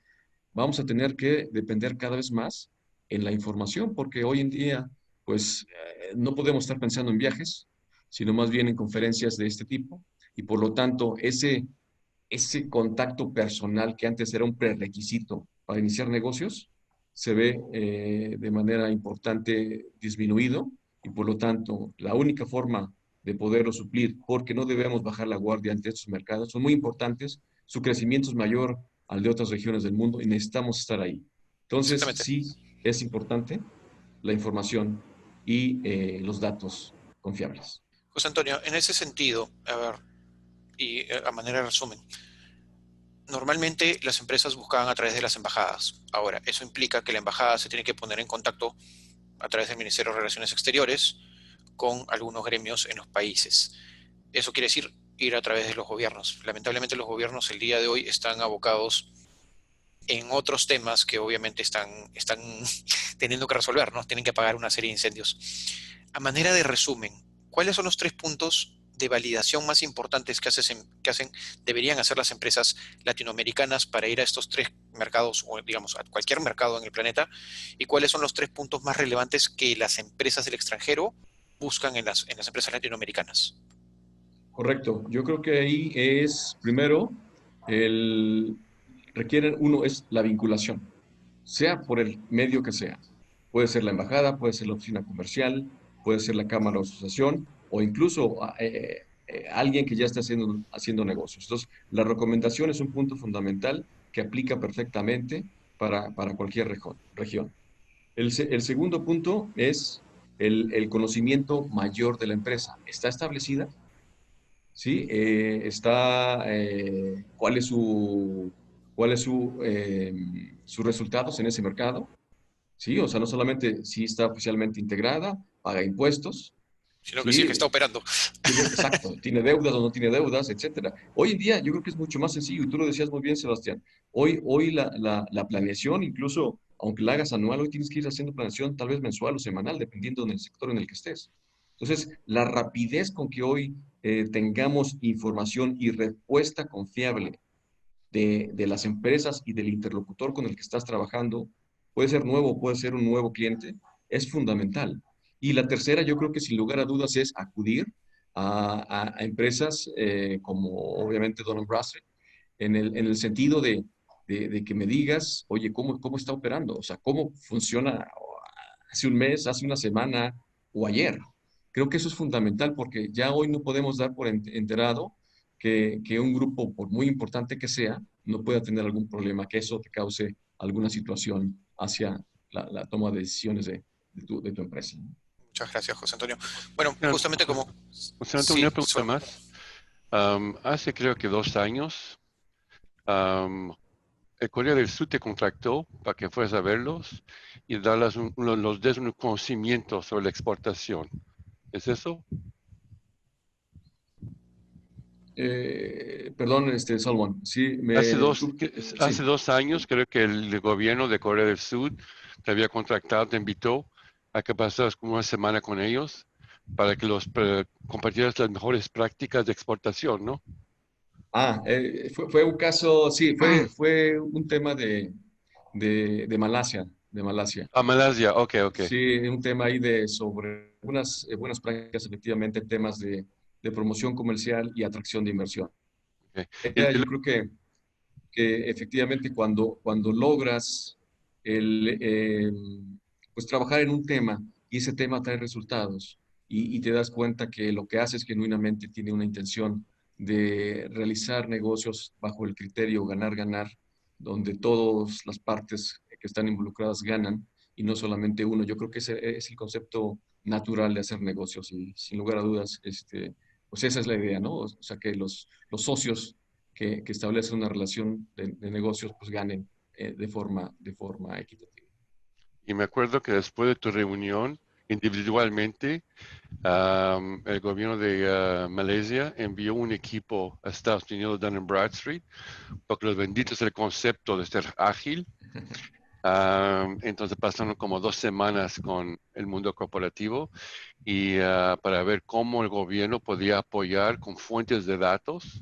vamos a tener que depender cada vez más en la información, porque hoy en día, pues, no podemos estar pensando en viajes, sino más bien en conferencias de este tipo, y por lo tanto, ese contacto personal que antes era un prerequisito para iniciar negocios, se ve de manera importante disminuido, y por lo tanto, la única forma de poderlo suplir, porque no debemos bajar la guardia ante estos mercados, son muy importantes, su crecimiento es mayor al de otras regiones del mundo y necesitamos estar ahí. Entonces, Exactamente. sí, es importante la información y los datos confiables. José Antonio, en ese sentido, a ver, y a manera de resumen, normalmente las empresas buscaban a través de las embajadas. Ahora, eso implica que la embajada se tiene que poner en contacto a través del Ministerio de Relaciones Exteriores con algunos gremios en los países. Eso quiere decir ir a través de los gobiernos. Lamentablemente los gobiernos el día de hoy están abocados en otros temas que obviamente están teniendo que resolver, ¿no? Tienen que apagar una serie de incendios. A manera de resumen, ¿cuáles son los 3 puntos de validación más importantes deberían hacer las empresas latinoamericanas para ir a estos 3 mercados, o digamos, a cualquier mercado en el planeta? ¿Y cuáles son los 3 puntos más relevantes que las empresas del extranjero buscan en las empresas latinoamericanas? Correcto. Yo creo que ahí es, primero, el, requieren, uno es la vinculación, sea por el medio que sea. Puede ser la embajada, puede ser la oficina comercial, puede ser la cámara o asociación, o incluso alguien que ya está haciendo negocios. Entonces, la recomendación es un punto fundamental que aplica perfectamente para cualquier región. El segundo punto es el conocimiento mayor de la empresa. ¿Está establecida? ¿Sí? ¿Cuál es sus resultados en ese mercado? ¿Sí? O sea, no solamente si está oficialmente integrada, paga impuestos, Sino que sí es que está ¿sí? operando. Exacto, tiene deudas o no tiene deudas, etcétera. Hoy en día yo creo que es mucho más sencillo, y tú lo decías muy bien, Sebastián. Hoy la planeación, incluso aunque la hagas anual, hoy tienes que ir haciendo planeación tal vez mensual o semanal, dependiendo del sector en el que estés. Entonces, la rapidez con que hoy tengamos información y respuesta confiable de las empresas y del interlocutor con el que estás trabajando, puede ser nuevo, puede ser un nuevo cliente, es fundamental. Y la tercera, yo creo que sin lugar a dudas es acudir a empresas como obviamente Dun & Bradstreet, en el sentido de que me digas, oye, ¿cómo está operando? O sea, ¿cómo funciona hace un mes, hace una semana o ayer? Creo que eso es fundamental porque ya hoy no podemos dar por enterado que un grupo, por muy importante que sea, no pueda tener algún problema, que eso te cause alguna situación hacia la toma de decisiones de tu empresa. Muchas gracias, José Antonio. Bueno, Mira, justamente como... José Antonio, Sí, una pregunta más. Hace creo que 2 años, am, el Corea del Sur te contrató para que fueras a verlos y darles los des un conocimiento sobre la exportación. ¿Es eso? Perdón, Salomón, sí, Hace sí. 2 años creo que el gobierno de Corea del Sur te había contratado, te invitó a que pasaras como una semana con ellos para que compartieras las mejores prácticas de exportación, ¿no? Fue un caso, sí, fue un tema de Malasia, de Malasia. A Malasia, ok, ok. Sí, un tema ahí sobre unas buenas prácticas, efectivamente, temas de promoción comercial y atracción de inversión. Ok. Yo creo que efectivamente cuando logras pues trabajar en un tema y ese tema trae resultados y te das cuenta que lo que haces genuinamente tiene una intención de realizar negocios bajo el criterio ganar, ganar, donde todas las partes que están involucradas ganan y no solamente uno. Yo creo que ese es el concepto natural de hacer negocios y sin lugar a dudas, pues esa es la idea, ¿no? O sea, que los socios que establecen una relación de negocios, pues ganen de forma equitativa. Y me acuerdo que después de tu reunión, individualmente, el gobierno de Malasia envió un equipo a Estados Unidos, Dun & Bradstreet, porque los benditos el concepto de ser ágil. Entonces pasaron como 2 semanas con el mundo corporativo y para ver cómo el gobierno podía apoyar con fuentes de datos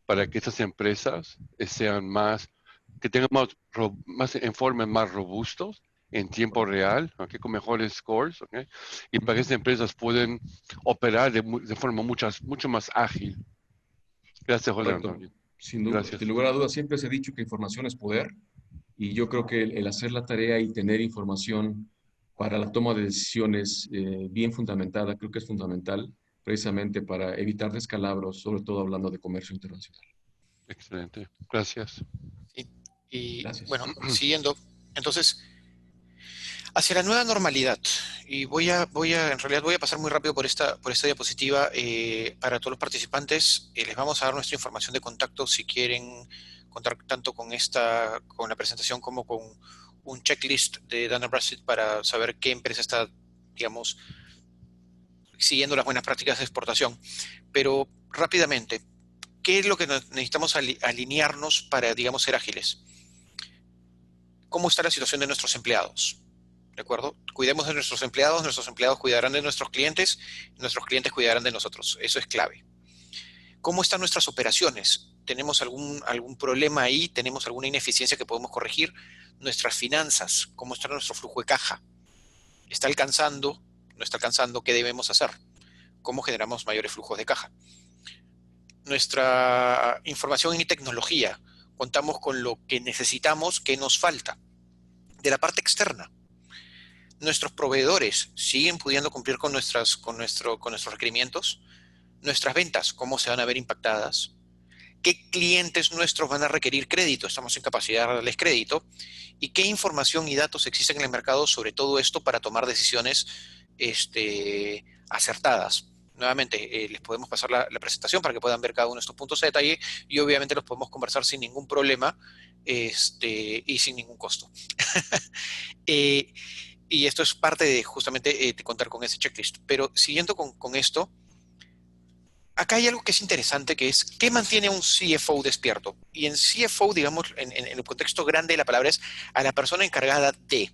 para que estas empresas sean que tengan más informes más robustos en tiempo real, ¿ok? Con mejores scores, ¿ok? Y para que estas empresas puedan operar de forma mucho más ágil. Gracias, José Correcto. Antonio. Sin Gracias. lugar a dudas, siempre se ha dicho que información es poder y yo creo que el hacer la tarea y tener información para la toma de decisiones bien fundamentada, creo que es fundamental precisamente para evitar descalabros, sobre todo hablando de comercio internacional. Excelente. Gracias. y Gracias. bueno, siguiendo, entonces, hacia la nueva normalidad, y en realidad voy a pasar muy rápido por esta diapositiva para todos los participantes. Les vamos a dar nuestra información de contacto si quieren contar tanto con la presentación como con un checklist de Dun & Bradstreet para saber qué empresa está, digamos, siguiendo las buenas prácticas de exportación. Pero rápidamente, ¿qué es lo que necesitamos alinearnos para, digamos, ser ágiles? ¿Cómo está la situación de nuestros empleados? ¿De acuerdo? Cuidemos de nuestros empleados cuidarán de nuestros clientes cuidarán de nosotros. Eso es clave. ¿Cómo están nuestras operaciones? ¿Tenemos algún problema ahí? ¿Tenemos alguna ineficiencia que podemos corregir? Nuestras finanzas, ¿cómo está nuestro flujo de caja? ¿Está alcanzando? ¿No está alcanzando? ¿Qué debemos hacer? ¿Cómo generamos mayores flujos de caja? Nuestra información y tecnología. Contamos con lo que necesitamos, ¿qué nos falta? De la parte externa, nuestros proveedores siguen pudiendo cumplir con nuestros requerimientos, nuestras ventas, cómo se van a ver impactadas, qué clientes nuestros van a requerir crédito, estamos en capacidad de darles crédito, y qué información y datos existen en el mercado sobre todo esto para tomar decisiones acertadas. Nuevamente, les podemos pasar la presentación para que puedan ver cada uno de estos puntos de detalle y obviamente los podemos conversar sin ningún problema y sin ningún costo. Y esto es parte de justamente de contar con ese checklist. Pero siguiendo con esto, acá hay algo que es interesante, que es ¿qué mantiene a un CFO despierto? Y en CFO, digamos, en el contexto grande de la palabra, es a la persona encargada de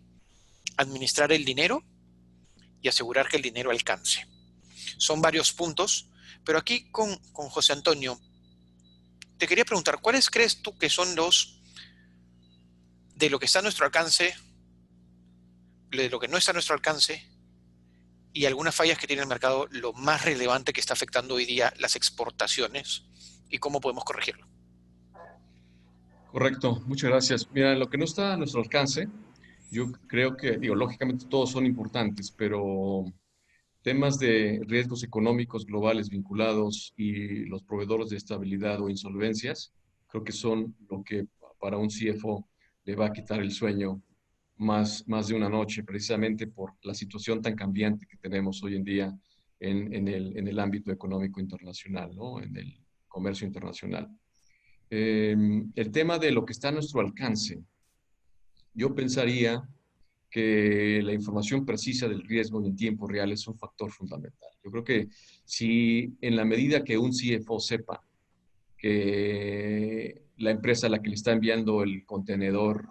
administrar el dinero y asegurar que el dinero alcance. Son varios puntos, pero aquí con José Antonio, te quería preguntar, ¿cuáles crees tú que son de lo que está a nuestro alcance, de lo que no está a nuestro alcance, y algunas fallas que tiene el mercado, lo más relevante que está afectando hoy día las exportaciones y cómo podemos corregirlo? Correcto, muchas gracias. Mira, lo que no está a nuestro alcance, yo creo que, digo, lógicamente todos son importantes, pero temas de riesgos económicos globales vinculados y los proveedores de estabilidad o insolvencias, creo que son lo que para un CFO le va a quitar el sueño más de una noche, precisamente por la situación tan cambiante que tenemos hoy en día en el ámbito económico internacional, ¿no? En el comercio internacional. El tema de lo que está a nuestro alcance, yo pensaría que la información precisa del riesgo en tiempo real es un factor fundamental. Yo creo que si en la medida que un CFO sepa que la empresa a la que le está enviando el contenedor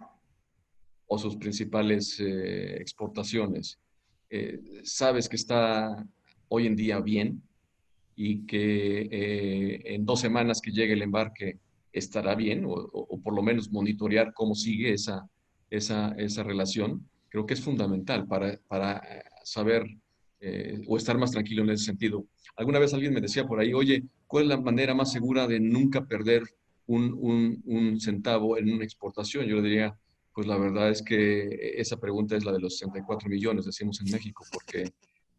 o sus principales exportaciones, sabes que está hoy en día bien y que en 2 semanas que llegue el embarque estará bien o por lo menos monitorear cómo sigue esa relación, creo que es fundamental para saber o estar más tranquilo en ese sentido. Alguna vez alguien me decía por ahí, oye, ¿cuál es la manera más segura de nunca perder un centavo en una exportación? Yo le diría, pues la verdad es que esa pregunta es la de los 64 millones, decimos en México,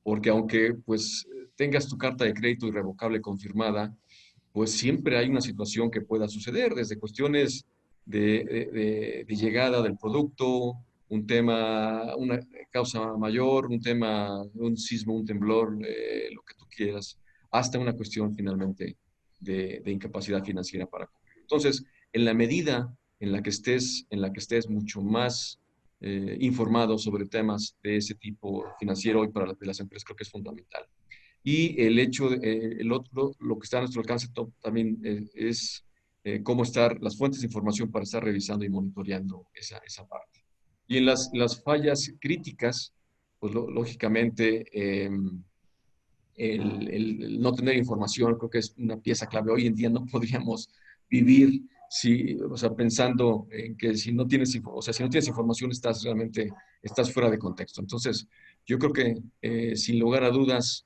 porque aunque pues tengas tu carta de crédito irrevocable confirmada, pues siempre hay una situación que pueda suceder, desde cuestiones de llegada del producto, un tema, una causa mayor, un tema, un sismo, un temblor, lo que tú quieras, hasta una cuestión finalmente de incapacidad financiera para cumplir. Entonces, en la medida en la que estés mucho más informado sobre temas de ese tipo financiero y para las empresas, creo que es fundamental. Y el hecho, el otro, lo que está a nuestro alcance también es cómo estar, las fuentes de información para estar revisando y monitoreando esa parte. Y en las fallas críticas, pues lógicamente el no tener información creo que es una pieza clave. Hoy en día no podríamos vivir o sea, pensando en que si no tienes, o sea, si no tienes información estás fuera de contexto. Entonces, yo creo que sin lugar a dudas,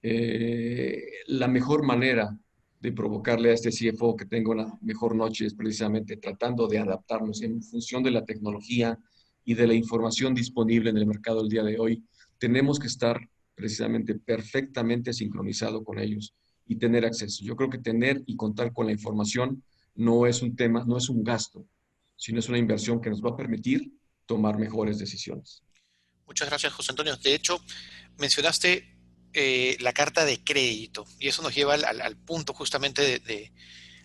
la mejor manera de provocarle a este CFO que tenga una mejor noche es precisamente tratando de adaptarnos en función de la tecnología y de la información disponible en el mercado el día de hoy. Tenemos que estar precisamente perfectamente sincronizado con ellos y tener acceso. Yo creo que tener y contar con la información no es un tema, no es un gasto, sino es una inversión que nos va a permitir tomar mejores decisiones. Muchas gracias, José Antonio. De hecho, mencionaste la carta de crédito y eso nos lleva al punto justamente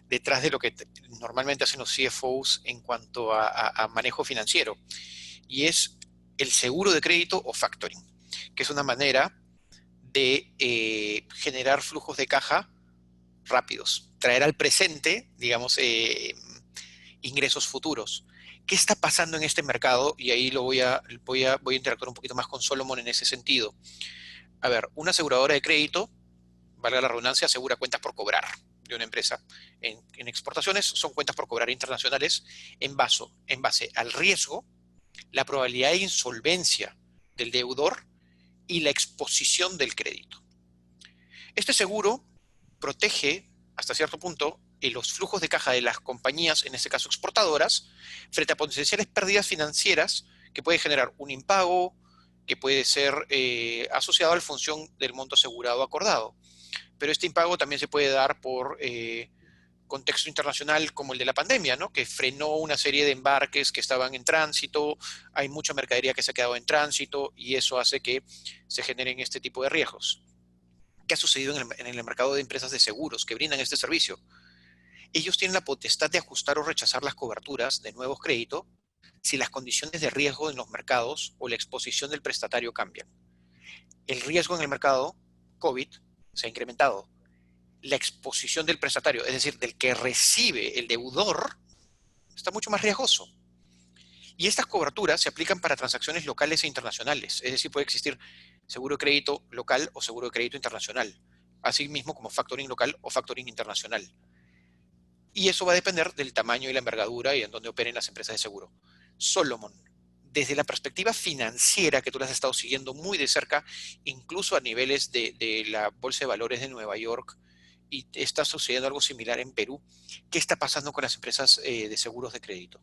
detrás de lo que normalmente hacen los CFOs en cuanto a manejo financiero, y es el seguro de crédito o factoring, que es una manera de generar flujos de caja rápidos, traer al presente, digamos, ingresos futuros. ¿Qué está pasando en este mercado? Y ahí voy a interactuar un poquito más con Solomon en ese sentido. A ver, una aseguradora de crédito, valga la redundancia, asegura cuentas por cobrar de una empresa. En exportaciones son cuentas por cobrar internacionales en base al riesgo, la probabilidad de insolvencia del deudor y la exposición del crédito. Este seguro protege hasta cierto punto los flujos de caja de las compañías, en este caso exportadoras, frente a potenciales pérdidas financieras que puede generar un impago, que puede ser asociado a la función del monto asegurado acordado. pero este impago también se puede dar por contexto internacional como el de la pandemia, ¿no? Que frenó una serie de embarques que estaban en tránsito, hay mucha mercadería que se ha quedado en tránsito y eso hace que se generen este tipo de riesgos. ¿Qué ha sucedido en el mercado de empresas de seguros que brindan este servicio? Ellos tienen la potestad de ajustar o rechazar las coberturas de nuevos créditos si las condiciones de riesgo en los mercados o la exposición del prestatario cambian. El riesgo en el mercado COVID se ha incrementado. La exposición del prestatario, es decir, del que recibe el deudor, está mucho más riesgoso. Y estas coberturas se aplican para transacciones locales e internacionales. Es decir, puede existir seguro de crédito local o seguro de crédito internacional, así mismo como factoring local o factoring internacional. Y eso va a depender del tamaño y la envergadura y en dónde operen las empresas de seguro. Solomon, desde la perspectiva financiera que tú las has estado siguiendo muy de cerca, incluso a niveles de la Bolsa de Valores de Nueva York, y está sucediendo algo similar en Perú, ¿qué está pasando con las empresas de seguros de crédito?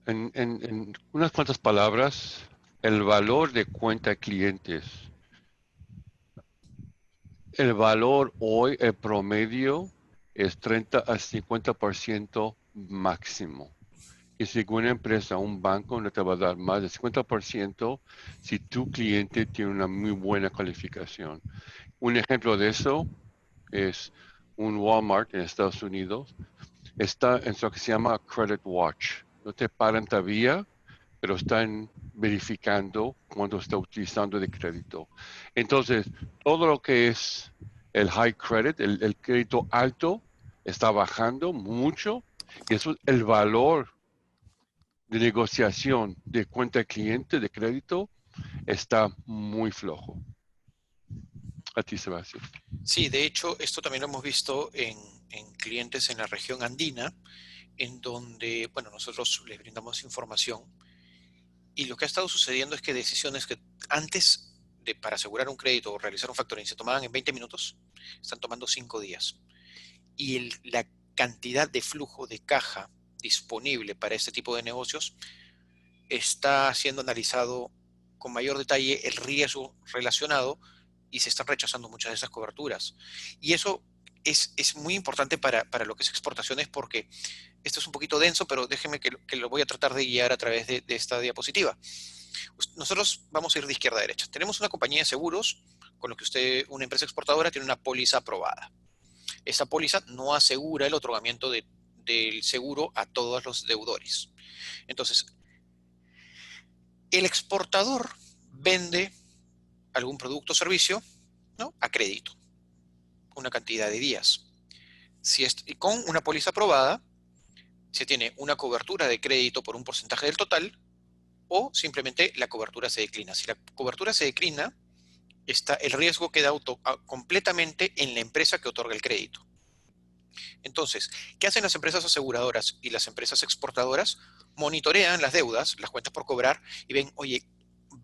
En unas cuantas palabras, el valor de cuenta de clientes. El valor hoy, el promedio, es 30 a 50% máximo. Y si una empresa, un banco, no te va a dar más del 50% si tu cliente tiene una muy buena calificación. Un ejemplo de eso es un Walmart en Estados Unidos. Está en lo que se llama Credit Watch. No te paran todavía, pero están verificando cuando está utilizando de crédito. Entonces, todo lo que es el high credit, el crédito alto, está bajando mucho y eso es el valor de negociación de cuenta de cliente de crédito está muy flojo. A ti, Sebastián. Sí, de hecho, esto también lo hemos visto en clientes en la región andina, en donde, bueno, nosotros les brindamos información y lo que ha estado sucediendo es que decisiones que antes para asegurar un crédito o realizar un factoring se tomaban en 20 minutos, están tomando 5 días. Y la cantidad de flujo de caja disponible para este tipo de negocios está siendo analizado con mayor detalle el riesgo relacionado y se están rechazando muchas de esas coberturas. Y eso es muy importante para lo que es exportaciones porque esto es un poquito denso, pero déjeme que lo voy a tratar de guiar a través de esta diapositiva. Nosotros vamos a ir de izquierda a derecha. Tenemos una compañía de seguros con lo que usted, una empresa exportadora, tiene una póliza aprobada. Esa póliza no asegura el otorgamiento del seguro a todos los deudores. Entonces, el exportador vende algún producto o servicio, ¿no?, a crédito, una cantidad de días. Y con una póliza aprobada, se tiene una cobertura de crédito por un porcentaje del total o simplemente la cobertura se declina. Si la cobertura se declina, el riesgo queda completamente en la empresa que otorga el crédito. Entonces, ¿qué hacen las empresas aseguradoras y las empresas exportadoras? Monitorean las deudas, las cuentas por cobrar y ven, oye,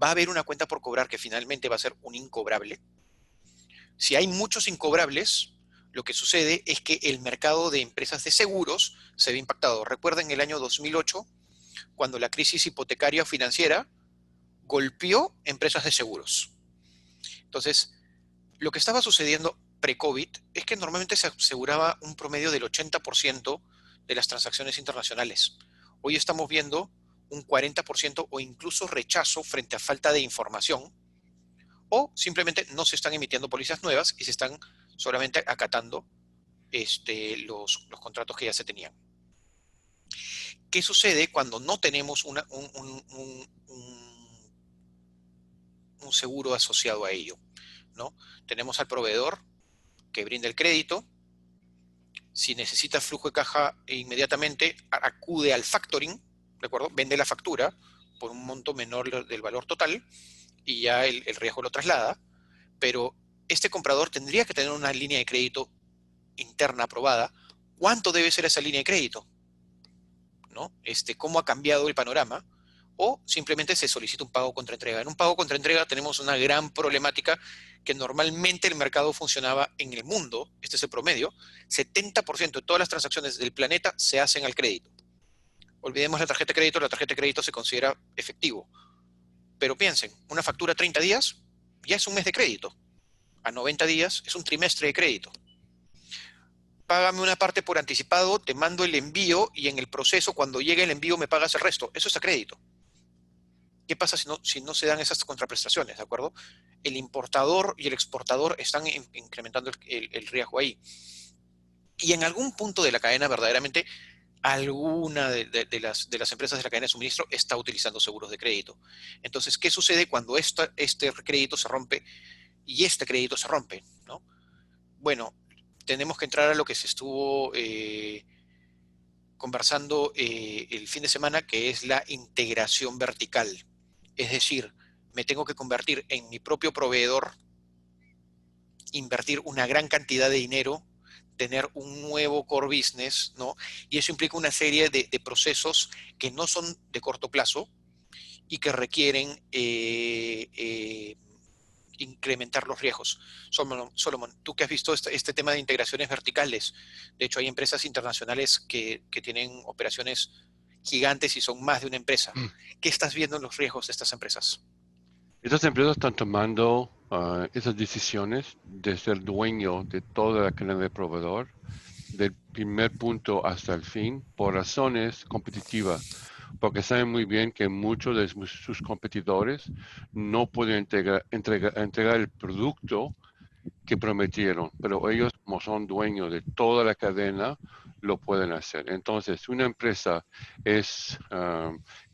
va a haber una cuenta por cobrar que finalmente va a ser un incobrable. Si hay muchos incobrables, lo que sucede es que el mercado de empresas de seguros se ve impactado. Recuerden el año 2008, cuando la crisis hipotecaria financiera golpeó empresas de seguros. Entonces, lo que estaba sucediendo pre-COVID es que normalmente se aseguraba un promedio del 80% de las transacciones internacionales. Hoy estamos viendo un 40% o incluso rechazo frente a falta de información, o simplemente no se están emitiendo pólizas nuevas y se están solamente acatando los contratos que ya se tenían. ¿Qué sucede cuando no tenemos un seguro asociado a ello, ¿no? Tenemos al proveedor que brinda el crédito. Si necesita flujo de caja inmediatamente, acude al factoring, ¿de acuerdo? Vende la factura por un monto menor del valor total y ya el riesgo lo traslada, pero este comprador tendría que tener una línea de crédito interna aprobada. ¿Cuánto debe ser esa línea de crédito? ¿No? ¿Cómo ha cambiado el panorama? O simplemente se solicita un pago contra entrega. En un pago contra entrega tenemos una gran problemática que normalmente el mercado funcionaba en el mundo, este es el promedio, 70% de todas las transacciones del planeta se hacen al crédito. Olvidemos la tarjeta de crédito se considera efectivo. Pero piensen, una factura 30 días ya es un mes de crédito. a 90 días es un trimestre de crédito. Págame una parte por anticipado, te mando el envío y en el proceso, cuando llegue el envío, me pagas el resto. Eso es a crédito. ¿Qué pasa si no se dan esas contraprestaciones? ¿De acuerdo? El importador y el exportador están incrementando el riesgo ahí. Y en algún punto de la cadena, verdaderamente, alguna de las empresas de la cadena de suministro está utilizando seguros de crédito. Entonces, ¿qué sucede cuando este crédito se rompe y este crédito se rompe, ¿no? Bueno, tenemos que entrar a lo que se estuvo conversando el fin de semana, que es la integración vertical. Es decir, me tengo que convertir en mi propio proveedor, invertir una gran cantidad de dinero, tener un nuevo core business, ¿no? Y eso implica una serie de procesos que no son de corto plazo y que requieren incrementar los riesgos. Solomon, tú que has visto este tema de integraciones verticales, de hecho hay empresas internacionales que tienen operaciones gigantes y son más de una empresa. ¿Qué estás viendo en los riesgos de estas empresas? Estas empresas están tomando esas decisiones de ser dueño de toda la cadena de proveedor, del primer punto hasta el fin, por razones competitivas, porque saben muy bien que muchos de sus competidores no pueden entregar el producto que prometieron, pero ellos, como son dueños de toda la cadena, lo pueden hacer. Entonces, una empresa es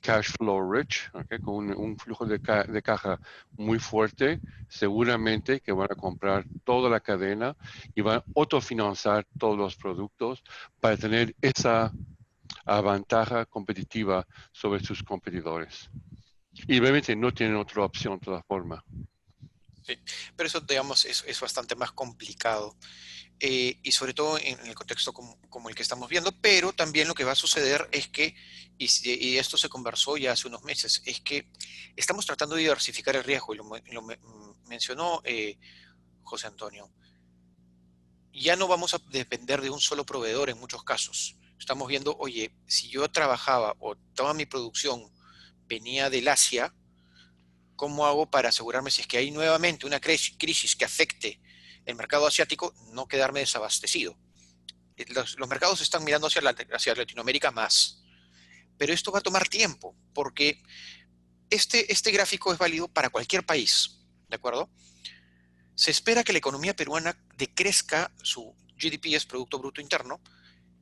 cash flow rich, ¿okay? Con un flujo de caja muy fuerte, seguramente que van a comprar toda la cadena y van a autofinanciar todos los productos para tener esa ventaja competitiva sobre sus competidores. Y obviamente no tienen otra opción de todas formas. Sí, pero eso, digamos, es bastante más complicado. Y sobre todo en el contexto como el que estamos viendo, pero también lo que va a suceder es que, y esto se conversó ya hace unos meses, es que estamos tratando de diversificar el riesgo, y lo mencionó José Antonio. Ya no vamos a depender de un solo proveedor en muchos casos. Estamos viendo, oye, si yo trabajaba o toda mi producción venía del Asia, ¿cómo hago para asegurarme si es que hay nuevamente una crisis que afecte el mercado asiático, no quedarme desabastecido? Los mercados están mirando hacia Latinoamérica más, pero esto va a tomar tiempo, porque este gráfico es válido para cualquier país, ¿de acuerdo? Se espera que la economía peruana decrezca su GDP, es Producto Bruto Interno,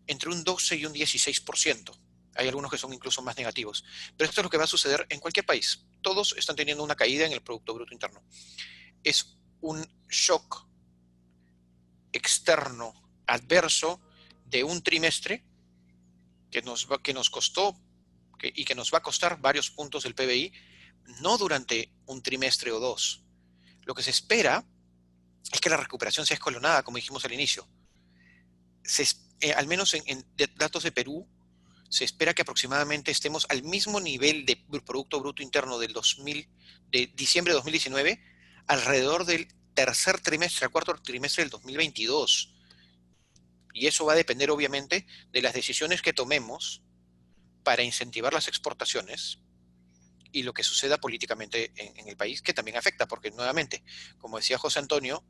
entre un 12 y un 16%. Hay algunos que son incluso más negativos. Pero esto es lo que va a suceder en cualquier país. Todos están teniendo una caída en el Producto Bruto Interno. Es un shock externo adverso de un trimestre que nos costó y que nos va a costar varios puntos del PBI, no durante un trimestre o dos. Lo que se espera es que la recuperación sea escalonada, como dijimos al inicio. Al menos en datos de Perú, se espera que aproximadamente estemos al mismo nivel de Producto Bruto Interno de diciembre de 2019, alrededor del tercer trimestre, al cuarto trimestre del 2022. Y eso va a depender, obviamente, de las decisiones que tomemos para incentivar las exportaciones y lo que suceda políticamente en el país, que también afecta, porque nuevamente, como decía José Antonio,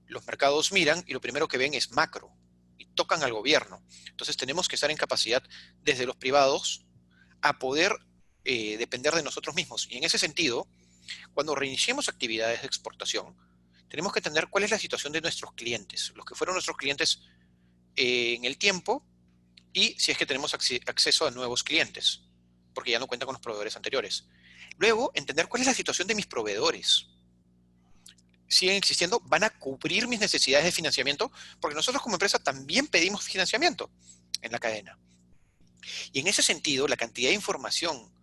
los mercados miran y lo primero que ven es macro y tocan al gobierno. Entonces tenemos que estar en capacidad desde los privados a poder depender de nosotros mismos. Y en ese sentido, cuando reiniciemos actividades de exportación, tenemos que entender cuál es la situación de nuestros clientes, los que fueron nuestros clientes en el tiempo, y si es que tenemos acceso a nuevos clientes, porque ya no cuentan con los proveedores anteriores. Luego, entender cuál es la situación de mis proveedores. ¿Siguen existiendo? ¿Van a cubrir mis necesidades de financiamiento? Porque nosotros como empresa también pedimos financiamiento en la cadena. Y en ese sentido, la cantidad de información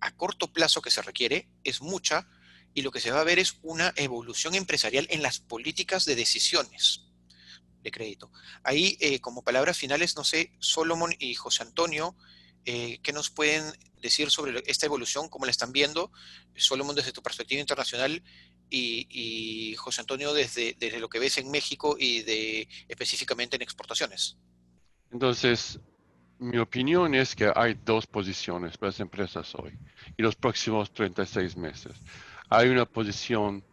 a corto plazo que se requiere es mucha, y lo que se va a ver es una evolución empresarial en las políticas de decisiones de crédito. Ahí, como palabras finales, no sé, Solomon y José Antonio, ¿qué nos pueden decir sobre esta evolución? ¿Cómo la están viendo? Solomon, desde tu perspectiva internacional, y José Antonio, desde lo que ves en México y específicamente en exportaciones. Entonces, mi opinión es que hay dos posiciones para las empresas hoy y los próximos 36 meses. Hay una posición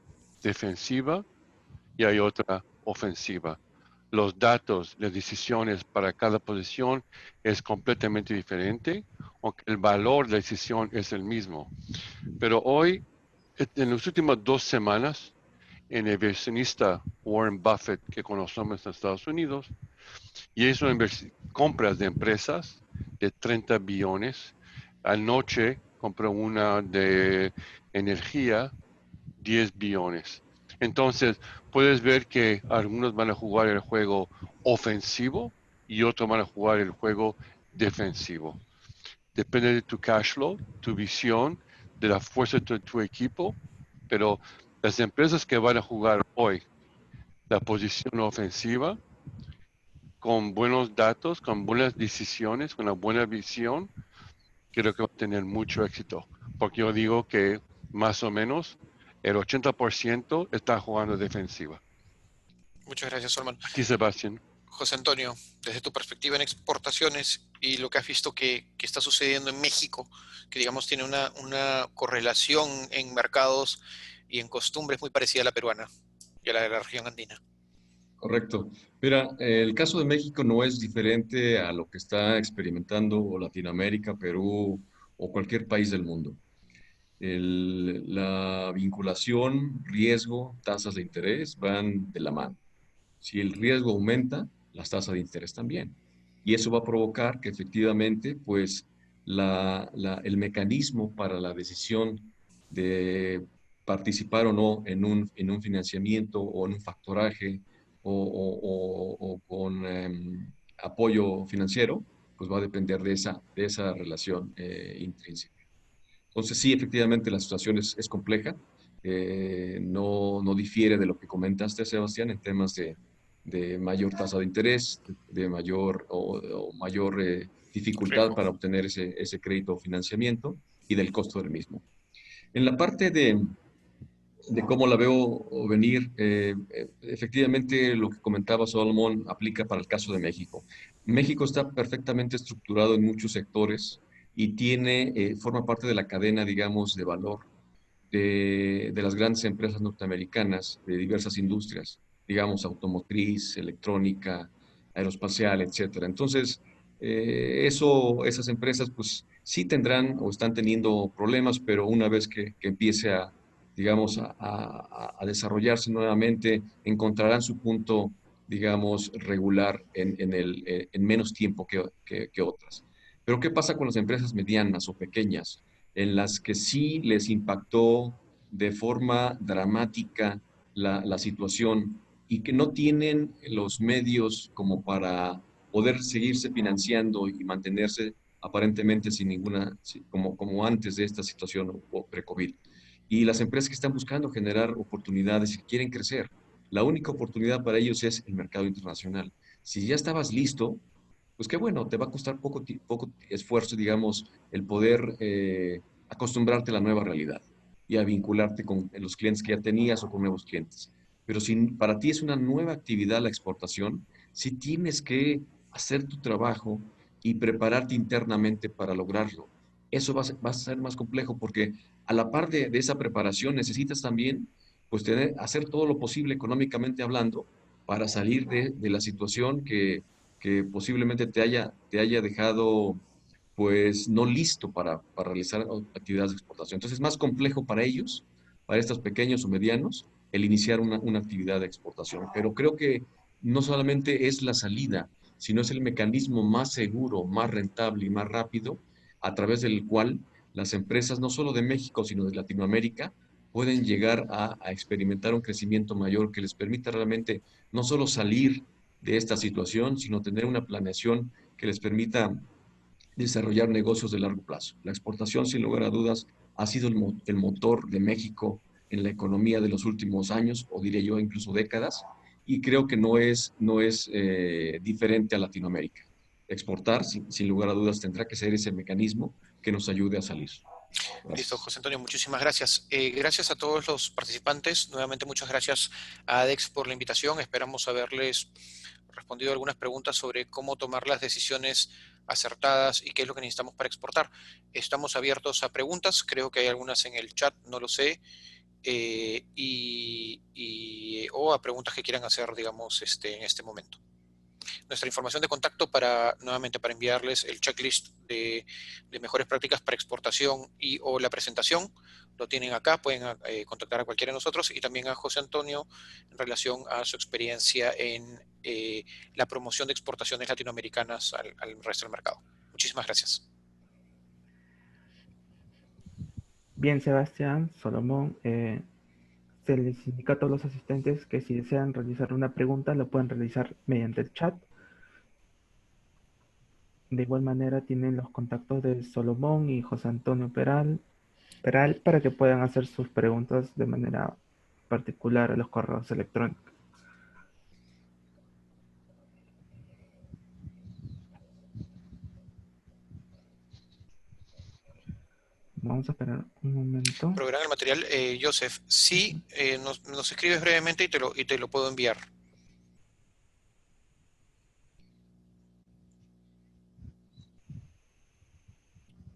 defensiva y hay otra ofensiva. Los datos, las decisiones para cada posición es completamente diferente, aunque el valor de la decisión es el mismo. Pero hoy, en las últimas 2 semanas, el inversionista Warren Buffett, que conocemos en Estados Unidos, y hizo compras de empresas de 30 billones. Anoche compró una de energía, 10 billones. Entonces, puedes ver que algunos van a jugar el juego ofensivo y otros van a jugar el juego defensivo. Depende de tu cash flow, tu visión, de la fuerza de tu equipo, pero las empresas que van a jugar hoy la posición ofensiva, con buenos datos, con buenas decisiones, con una buena visión, creo que va a tener mucho éxito. Porque yo digo que más o menos el 80% está jugando defensiva. Muchas gracias, Solman. A ti, Sebastián. José Antonio, desde tu perspectiva en exportaciones y lo que has visto que está sucediendo en México, que digamos tiene una correlación en mercados y en costumbres muy parecida a la peruana y a la de la región andina. Correcto. Mira, el caso de México no es diferente a lo que está experimentando Latinoamérica, Perú o cualquier país del mundo. La vinculación, riesgo, tasas de interés van de la mano. Si el riesgo aumenta, las tasas de interés también. Y eso va a provocar que efectivamente, pues, el mecanismo para la decisión de participar o no en un financiamiento o en un factoraje o con apoyo financiero, pues va a depender de esa relación intrínseca. Entonces, sí, efectivamente, la situación es compleja. No difiere de lo que comentaste, Sebastián, en temas de mayor tasa de interés, de mayor dificultad Riesgo. para obtener ese crédito o financiamiento y del costo del mismo. En la parte de cómo la veo venir, efectivamente lo que comentaba Solomon aplica para el caso de México. México está perfectamente estructurado en muchos sectores y forma parte de la cadena, digamos, de valor de las grandes empresas norteamericanas, de diversas industrias, digamos, automotriz, electrónica, aeroespacial, etcétera. Entonces, esas empresas, pues sí tendrán o están teniendo problemas, pero una vez que empiece digamos, a desarrollarse nuevamente, encontrarán su punto, digamos, regular en menos tiempo que otras. Pero ¿qué pasa con las empresas medianas o pequeñas, en las que sí les impactó de forma dramática la situación y que no tienen los medios como para poder seguirse financiando y mantenerse aparentemente sin ninguna, como antes de esta situación o pre-COVID? Y las empresas que están buscando generar oportunidades y quieren crecer, la única oportunidad para ellos es el mercado internacional. Si ya estabas listo, pues qué bueno, te va a costar poco esfuerzo, digamos, el poder acostumbrarte a la nueva realidad y a vincularte con los clientes que ya tenías o con nuevos clientes. Pero si para ti es una nueva actividad la exportación, sí tienes que hacer tu trabajo y prepararte internamente para lograrlo. Eso va a ser más complejo porque a la par de esa preparación necesitas también pues hacer todo lo posible económicamente hablando para salir de la situación que posiblemente te haya dejado pues no listo para realizar actividades de exportación. Entonces es más complejo para ellos, para estos pequeños o medianos, el iniciar una actividad de exportación. Pero creo que no solamente es la salida, sino es el mecanismo más seguro, más rentable y más rápido a través del cual las empresas, no solo de México, sino de Latinoamérica, pueden llegar a experimentar un crecimiento mayor que les permita realmente no solo salir de esta situación, sino tener una planeación que les permita desarrollar negocios de largo plazo. La exportación, sin lugar a dudas, ha sido el motor de México en la economía de los últimos años, o diría yo incluso décadas, y creo que no es diferente a Latinoamérica. Exportar, sin lugar a dudas, tendrá que ser ese mecanismo que nos ayude a salir. Gracias. Listo, José Antonio, muchísimas gracias. Gracias a todos los participantes. Nuevamente, muchas gracias a ADEX por la invitación. Esperamos haberles respondido algunas preguntas sobre cómo tomar las decisiones acertadas y qué es lo que necesitamos para exportar. Estamos abiertos a preguntas. Creo que hay algunas en el chat, no lo sé. o a preguntas que quieran hacer, digamos, en este momento. Nuestra información de contacto nuevamente para enviarles el checklist de mejores prácticas para exportación y o la presentación, lo tienen acá, pueden contactar a cualquiera de nosotros y también a José Antonio en relación a su experiencia en la promoción de exportaciones latinoamericanas al resto del mercado. Muchísimas gracias. Bien, Sebastián, Solomón, se les indica a todos los asistentes que si desean realizar una pregunta lo pueden realizar mediante el chat. De igual manera tienen los contactos de Solomón y José Antonio Peral para que puedan hacer sus preguntas de manera particular a los correos electrónicos. Vamos a esperar un momento. Programa el material, Joseph. Sí, nos escribes brevemente y te lo puedo enviar.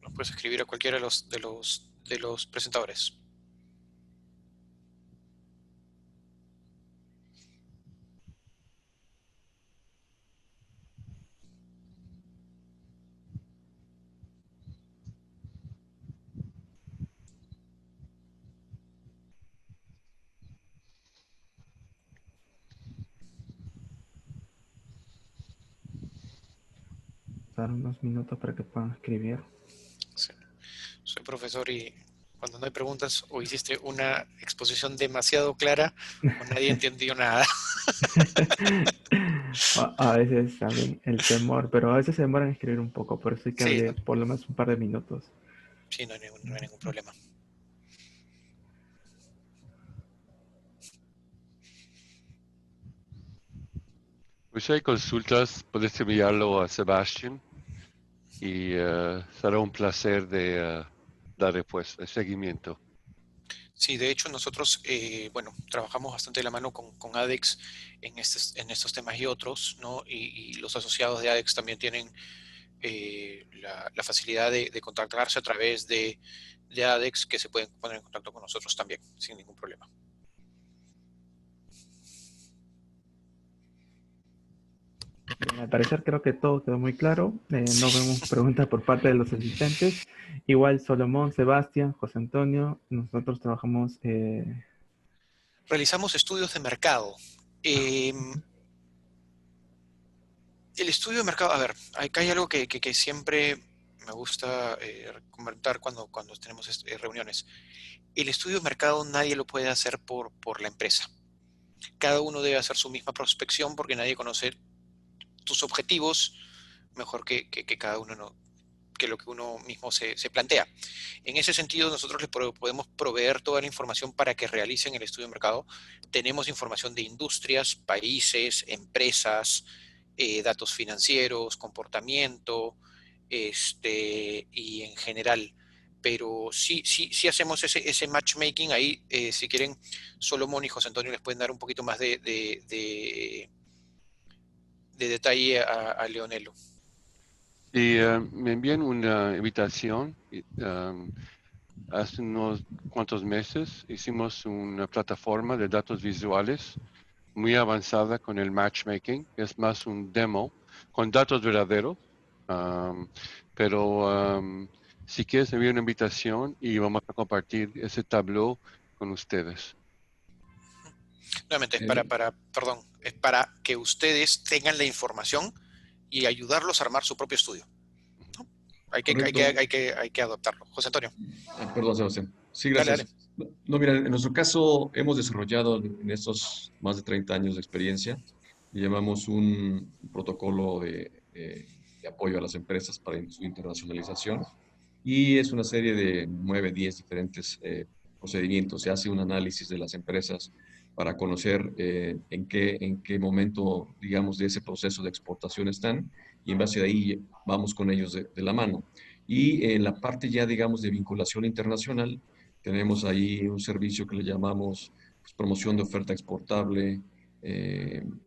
Nos puedes escribir a cualquiera de los presentadores. Dar unos minutos para que puedan escribir. Sí. Soy profesor y cuando no hay preguntas o hiciste una exposición demasiado clara o nadie entendió nada. A veces también el temor, pero a veces se demoran en escribir un poco, por eso hay que Sí, darle por lo menos un par de minutos. sí, no hay ningún problema. Pues si hay consultas, puedes enviarlo a Sebastián y será un placer de dar respuesta, seguimiento. Sí, de hecho nosotros, bueno, trabajamos bastante de la mano con ADEX en estos temas y otros, ¿no? Y los asociados de ADEX también tienen la facilidad de contactarse a través de ADEX, que se pueden poner en contacto con nosotros también, sin ningún problema. Bien, al parecer creo que todo quedó muy claro. No vemos preguntas por parte de los asistentes. Igual Solomón, Sebastián, José Antonio, nosotros trabajamos... Realizamos estudios de mercado. El estudio de mercado, a ver, acá hay algo que siempre me gusta comentar cuando tenemos reuniones. El estudio de mercado nadie lo puede hacer por la empresa. Cada uno debe hacer su misma prospección porque nadie conoce tus objetivos mejor que cada uno que lo que uno mismo se plantea. En ese sentido, nosotros les podemos proveer toda la información para que realicen el estudio de mercado. Tenemos información de industrias, países, empresas, datos financieros, comportamiento, y en general. Pero sí hacemos ese matchmaking ahí. Si quieren, Solomón y José Antonio les pueden dar un poquito más de detalle a Leonelo. Y me envían una invitación. Hace unos cuantos meses hicimos una plataforma de datos visuales muy avanzada con el matchmaking. Es más un demo con datos verdaderos. Pero si quieres enviar una invitación y vamos a compartir ese tableau con ustedes. Nuevamente, es para que ustedes tengan la información y ayudarlos a armar su propio estudio, ¿no? Hay que adoptarlo. José Antonio. Perdón, Sebastián. Sí, Dale, gracias. No, mira, en nuestro caso hemos desarrollado en estos más de 30 años de experiencia, le llamamos un protocolo de apoyo a las empresas para su internacionalización y es una serie de 9, 10 diferentes procedimientos. Se hace un análisis de las empresas para conocer en qué momento, digamos, de ese proceso de exportación están y en base a ahí vamos con ellos de la mano. Y en la parte ya, digamos, de vinculación internacional, tenemos ahí un servicio que le llamamos pues, promoción de oferta exportable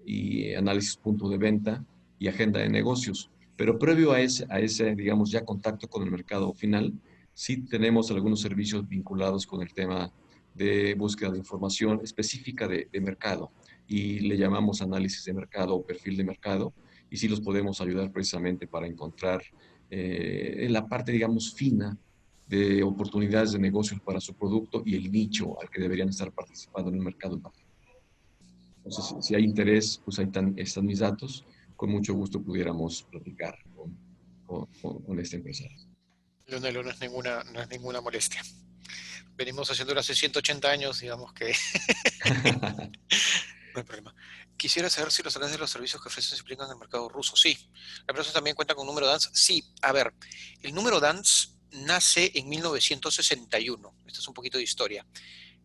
y análisis punto de venta y agenda de negocios. Pero previo a ese, digamos, ya contacto con el mercado final, sí tenemos algunos servicios vinculados con el tema de búsqueda de información específica de mercado y le llamamos análisis de mercado o perfil de mercado y sí los podemos ayudar precisamente para encontrar en la parte, digamos, fina de oportunidades de negocios para su producto y el nicho al que deberían estar participando en el mercado. Entonces, si hay interés, pues ahí están mis datos. Con mucho gusto pudiéramos platicar con esta empresa. Leonelo, no es ninguna molestia. Venimos haciéndolo hace 180 años, digamos que no hay problema. Quisiera saber si los salarios de los servicios que ofrecen se aplican en el mercado ruso. Sí. ¿La empresa también cuenta con un número DANS? Sí. A ver, el número DANS nace en 1961. Esto es un poquito de historia.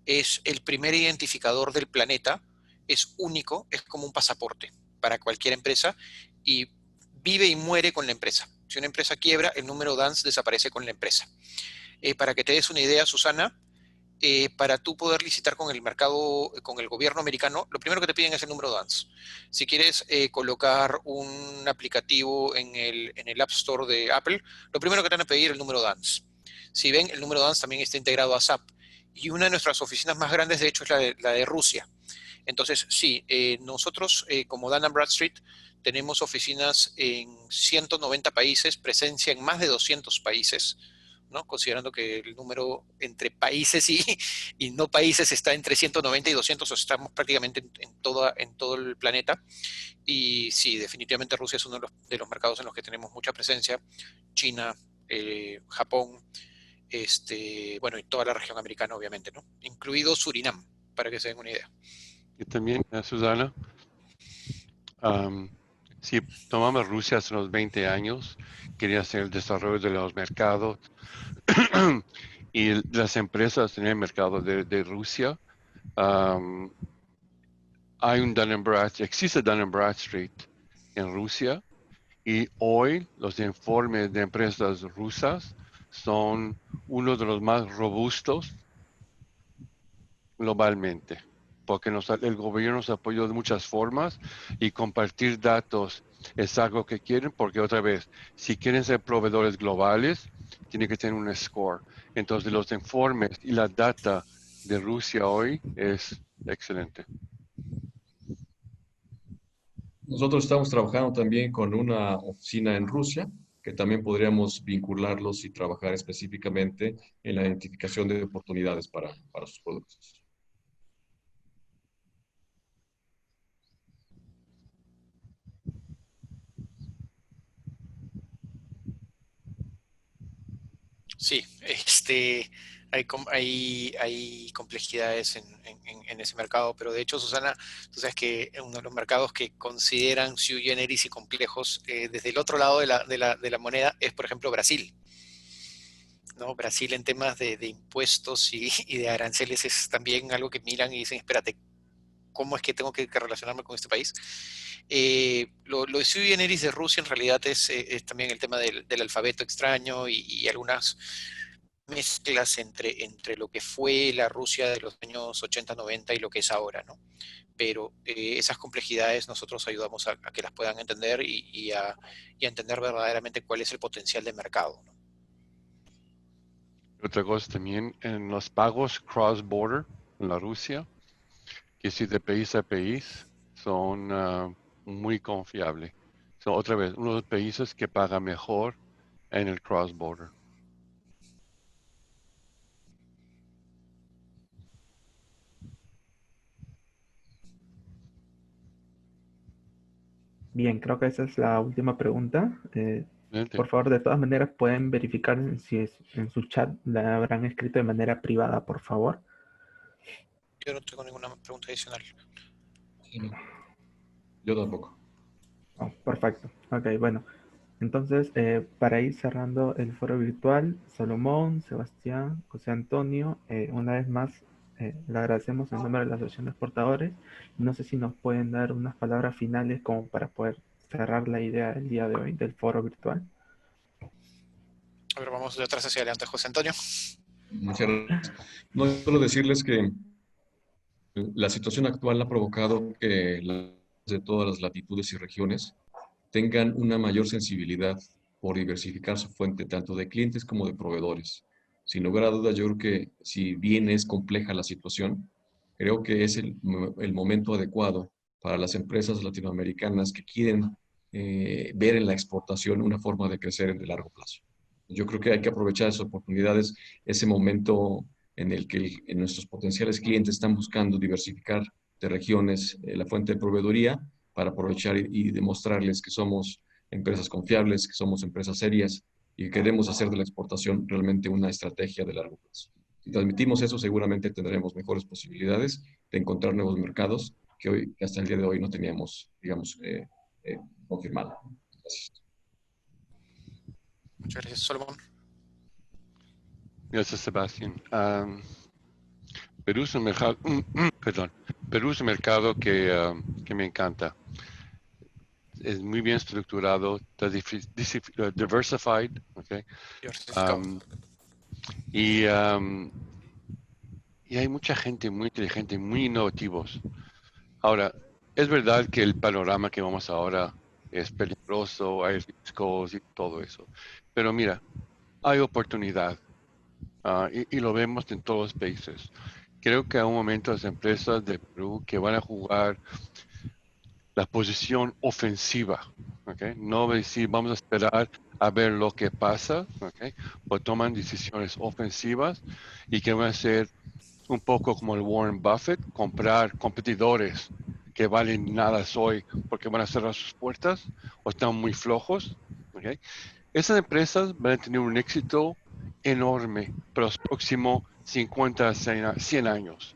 Es el primer identificador del planeta, es único, es como un pasaporte para cualquier empresa y vive y muere con la empresa. Si una empresa quiebra, el número DANS desaparece con la empresa. Para que te des una idea, Susana, para tú poder licitar con el mercado, con el gobierno americano, lo primero que te piden es el número DANS. Si quieres colocar un aplicativo en el App Store de Apple, lo primero que te van a pedir es el número DANS. Si ven, el número DANS también está integrado a SAP. Y una de nuestras oficinas más grandes, de hecho, es la de Rusia. Entonces, sí, nosotros como Dun & Bradstreet tenemos oficinas en 190 países, presencia en más de 200 países, ¿no? Considerando que el número entre países y no países está entre 190 y 200, o sea, estamos prácticamente en todo el planeta. Y sí, definitivamente Rusia es uno de los mercados en los que tenemos mucha presencia. China, Japón, bueno, y toda la región americana, obviamente, ¿no? Incluido Surinam, para que se den una idea. Y también, Susana, si tomamos Rusia hace unos 20 años, quería hacer el desarrollo de los mercados y las empresas en el mercado de Rusia. Hay un existe Dun & Bradstreet en Rusia y hoy los informes de empresas rusas son uno de los más robustos globalmente, porque el gobierno nos apoyó de muchas formas y compartir datos es algo que quieren, porque otra vez, si quieren ser proveedores globales, tienen que tener un score. Entonces los informes y la data de Rusia hoy es excelente. Nosotros estamos trabajando también con una oficina en Rusia, que también podríamos vincularlos y trabajar específicamente en la identificación de oportunidades para sus productos. Sí, hay complejidades en ese mercado, pero de hecho, Susana, tú sabes que uno de los mercados que consideran sui generis y complejos desde el otro lado de la moneda es, por ejemplo, Brasil. ¿No? Brasil en temas de impuestos y de aranceles es también algo que miran y dicen, espérate, ¿cómo es que tengo que relacionarme con este país? Lo de sui generis de Rusia en realidad es también el tema del alfabeto extraño y algunas mezclas entre lo que fue la Rusia de los años 80, 90 y lo que es ahora, ¿no? Pero esas complejidades nosotros ayudamos a que las puedan entender y a entender verdaderamente cuál es el potencial de mercado, ¿no? Otra cosa también, en los pagos cross-border en la Rusia, que si de país a país son muy confiables. Son otra vez uno de los países que paga mejor en el cross-border. Bien, creo que esa es la última pregunta. Excelente. Por favor, de todas maneras, pueden verificar si en su chat la habrán escrito de manera privada, por favor. Yo no tengo ninguna pregunta adicional. Yo tampoco. Oh, perfecto. Ok, bueno. Entonces, para ir cerrando el foro virtual, Salomón, Sebastián, José Antonio, una vez más, le agradecemos en nombre de la Asociación de Exportadores. No sé si nos pueden dar unas palabras finales como para poder cerrar la idea del día de hoy del foro virtual. A ver, vamos de atrás hacia adelante, José Antonio. Muchas gracias. No, solo decirles que la situación actual ha provocado que de todas las latitudes y regiones tengan una mayor sensibilidad por diversificar su fuente tanto de clientes como de proveedores. sin lugar a dudas, yo creo que si bien es compleja la situación, creo que es el momento adecuado para las empresas latinoamericanas que quieren ver en la exportación una forma de crecer en el largo plazo. Yo creo que hay que aprovechar esas oportunidades, ese momento en el que en nuestros potenciales clientes están buscando diversificar de regiones la fuente de proveeduría para aprovechar y demostrarles que somos empresas confiables, que somos empresas serias y que queremos hacer de la exportación realmente una estrategia de largo plazo. Si transmitimos eso, seguramente tendremos mejores posibilidades de encontrar nuevos mercados que hoy, que hasta el día de hoy no teníamos, digamos, confirmado. Gracias. Muchas gracias, Solomon. Gracias, Sebastián. Perú es un mercado, perdón, Perú es un mercado que me encanta. Es muy bien estructurado, está diversified, okay? Diversificado. Y hay mucha gente muy inteligente, muy innovativos. Ahora, es verdad que el panorama que vamos ahora es peligroso, hay riesgos y todo eso. Pero mira, hay oportunidad y lo vemos en todos los países. Creo que hay un momento las empresas de Perú que van a jugar la posición ofensiva, ¿okay? No decir vamos a esperar a ver lo que pasa, ¿okay? O toman decisiones ofensivas y que van a ser un poco como el Warren Buffett, comprar competidores que valen nada hoy porque van a cerrar sus puertas o están muy flojos, ¿okay? Esas empresas van a tener un éxito enorme para los próximos 50 a 100 años.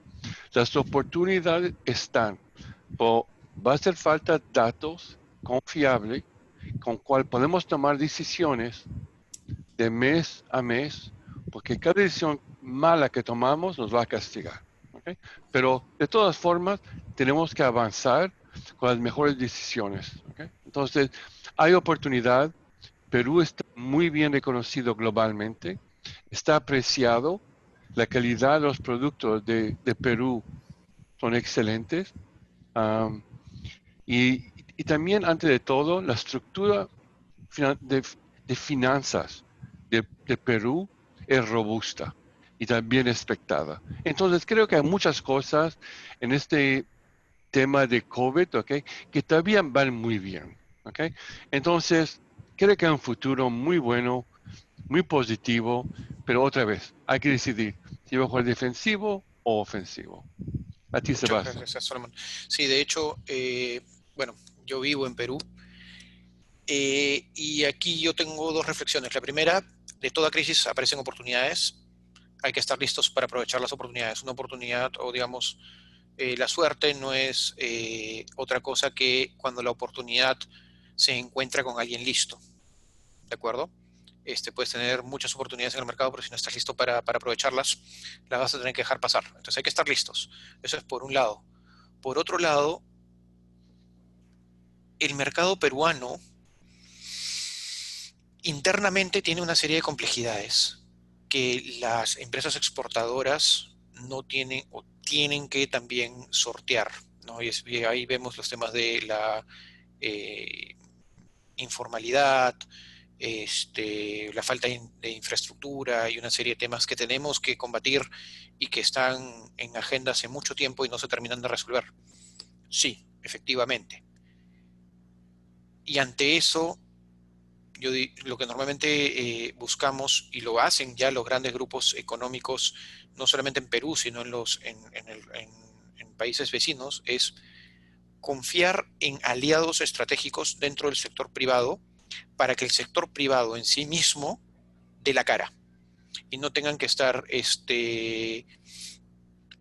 Las oportunidades están, pero va a hacer falta datos confiables con cual podemos tomar decisiones de mes a mes, porque cada decisión mala que tomamos nos va a castigar. ¿Okay? Pero de todas formas, tenemos que avanzar con las mejores decisiones. ¿Okay? Entonces, hay oportunidad. Perú está muy bien reconocido globalmente, está apreciado, la calidad de los productos de Perú son excelentes. Um, y también, antes de todo, la estructura de, de finanzas de Perú es robusta y también expectada. Entonces, creo que hay muchas cosas en este tema de COVID, ¿okay? Que todavía van muy bien, ¿okay? Entonces, creo que hay un futuro muy bueno, muy positivo, pero otra vez, hay que decidir si va a jugar defensivo o ofensivo. A ti, Muchas Sebastián. gracias, Solomon. Sí, de hecho, bueno, yo vivo en Perú y aquí yo tengo dos reflexiones. La primera, de toda crisis aparecen oportunidades. Hay que estar listos para aprovechar las oportunidades. Una oportunidad, o digamos, la suerte no es otra cosa que cuando la oportunidad se encuentra con alguien listo, ¿de acuerdo? Puedes tener muchas oportunidades en el mercado, pero si no estás listo para aprovecharlas, las vas a tener que dejar pasar. Entonces hay que estar listos. Eso es por un lado. Por otro lado, el mercado peruano internamente tiene una serie de complejidades que las empresas exportadoras no tienen o tienen que también sortear, ¿no? Y ahí vemos los temas de la eh, informalidad, la falta de infraestructura y una serie de temas que tenemos que combatir y que están en agenda hace mucho tiempo y no se terminan de resolver. Sí, efectivamente. Y ante eso, lo que normalmente buscamos, y lo hacen ya los grandes grupos económicos, no solamente en Perú, sino en países vecinos, es confiar en aliados estratégicos dentro del sector privado para que el sector privado en sí mismo dé la cara y no tengan que estar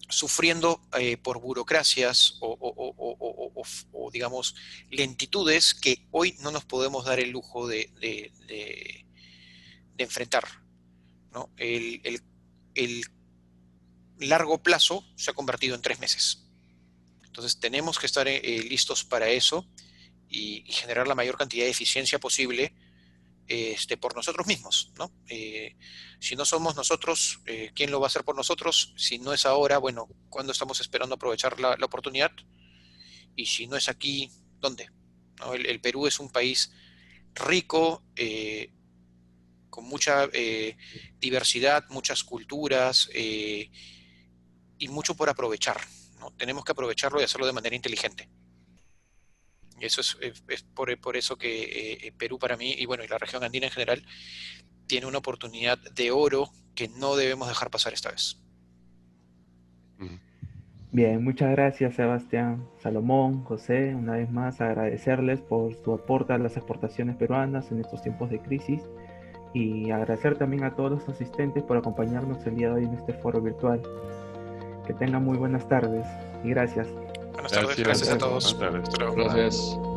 sufriendo por burocracias o, digamos, lentitudes que hoy no nos podemos dar el lujo de enfrentar, ¿no? El largo plazo se ha convertido en 3 meses. Entonces tenemos que estar listos para eso y generar la mayor cantidad de eficiencia posible por nosotros mismos, ¿no? Si no somos nosotros, ¿quién lo va a hacer por nosotros? Si no es ahora, bueno, ¿cuándo estamos esperando aprovechar la oportunidad? Y si no es aquí, ¿dónde? ¿No? El Perú es un país rico, con mucha diversidad, muchas culturas y mucho por aprovechar, ¿no? Tenemos que aprovecharlo y hacerlo de manera inteligente. Y eso es por eso que Perú para mí, y bueno, y la región andina en general, tiene una oportunidad de oro que no debemos dejar pasar esta vez. Bien, muchas gracias Sebastián, Salomón, José, una vez más agradecerles por su aporte a las exportaciones peruanas en estos tiempos de crisis y agradecer también a todos los asistentes por acompañarnos el día de hoy en este foro virtual. Que tengan muy buenas tardes y gracias. Buenas tardes, gracias a todos. Buenas tardes. Hasta luego. Gracias.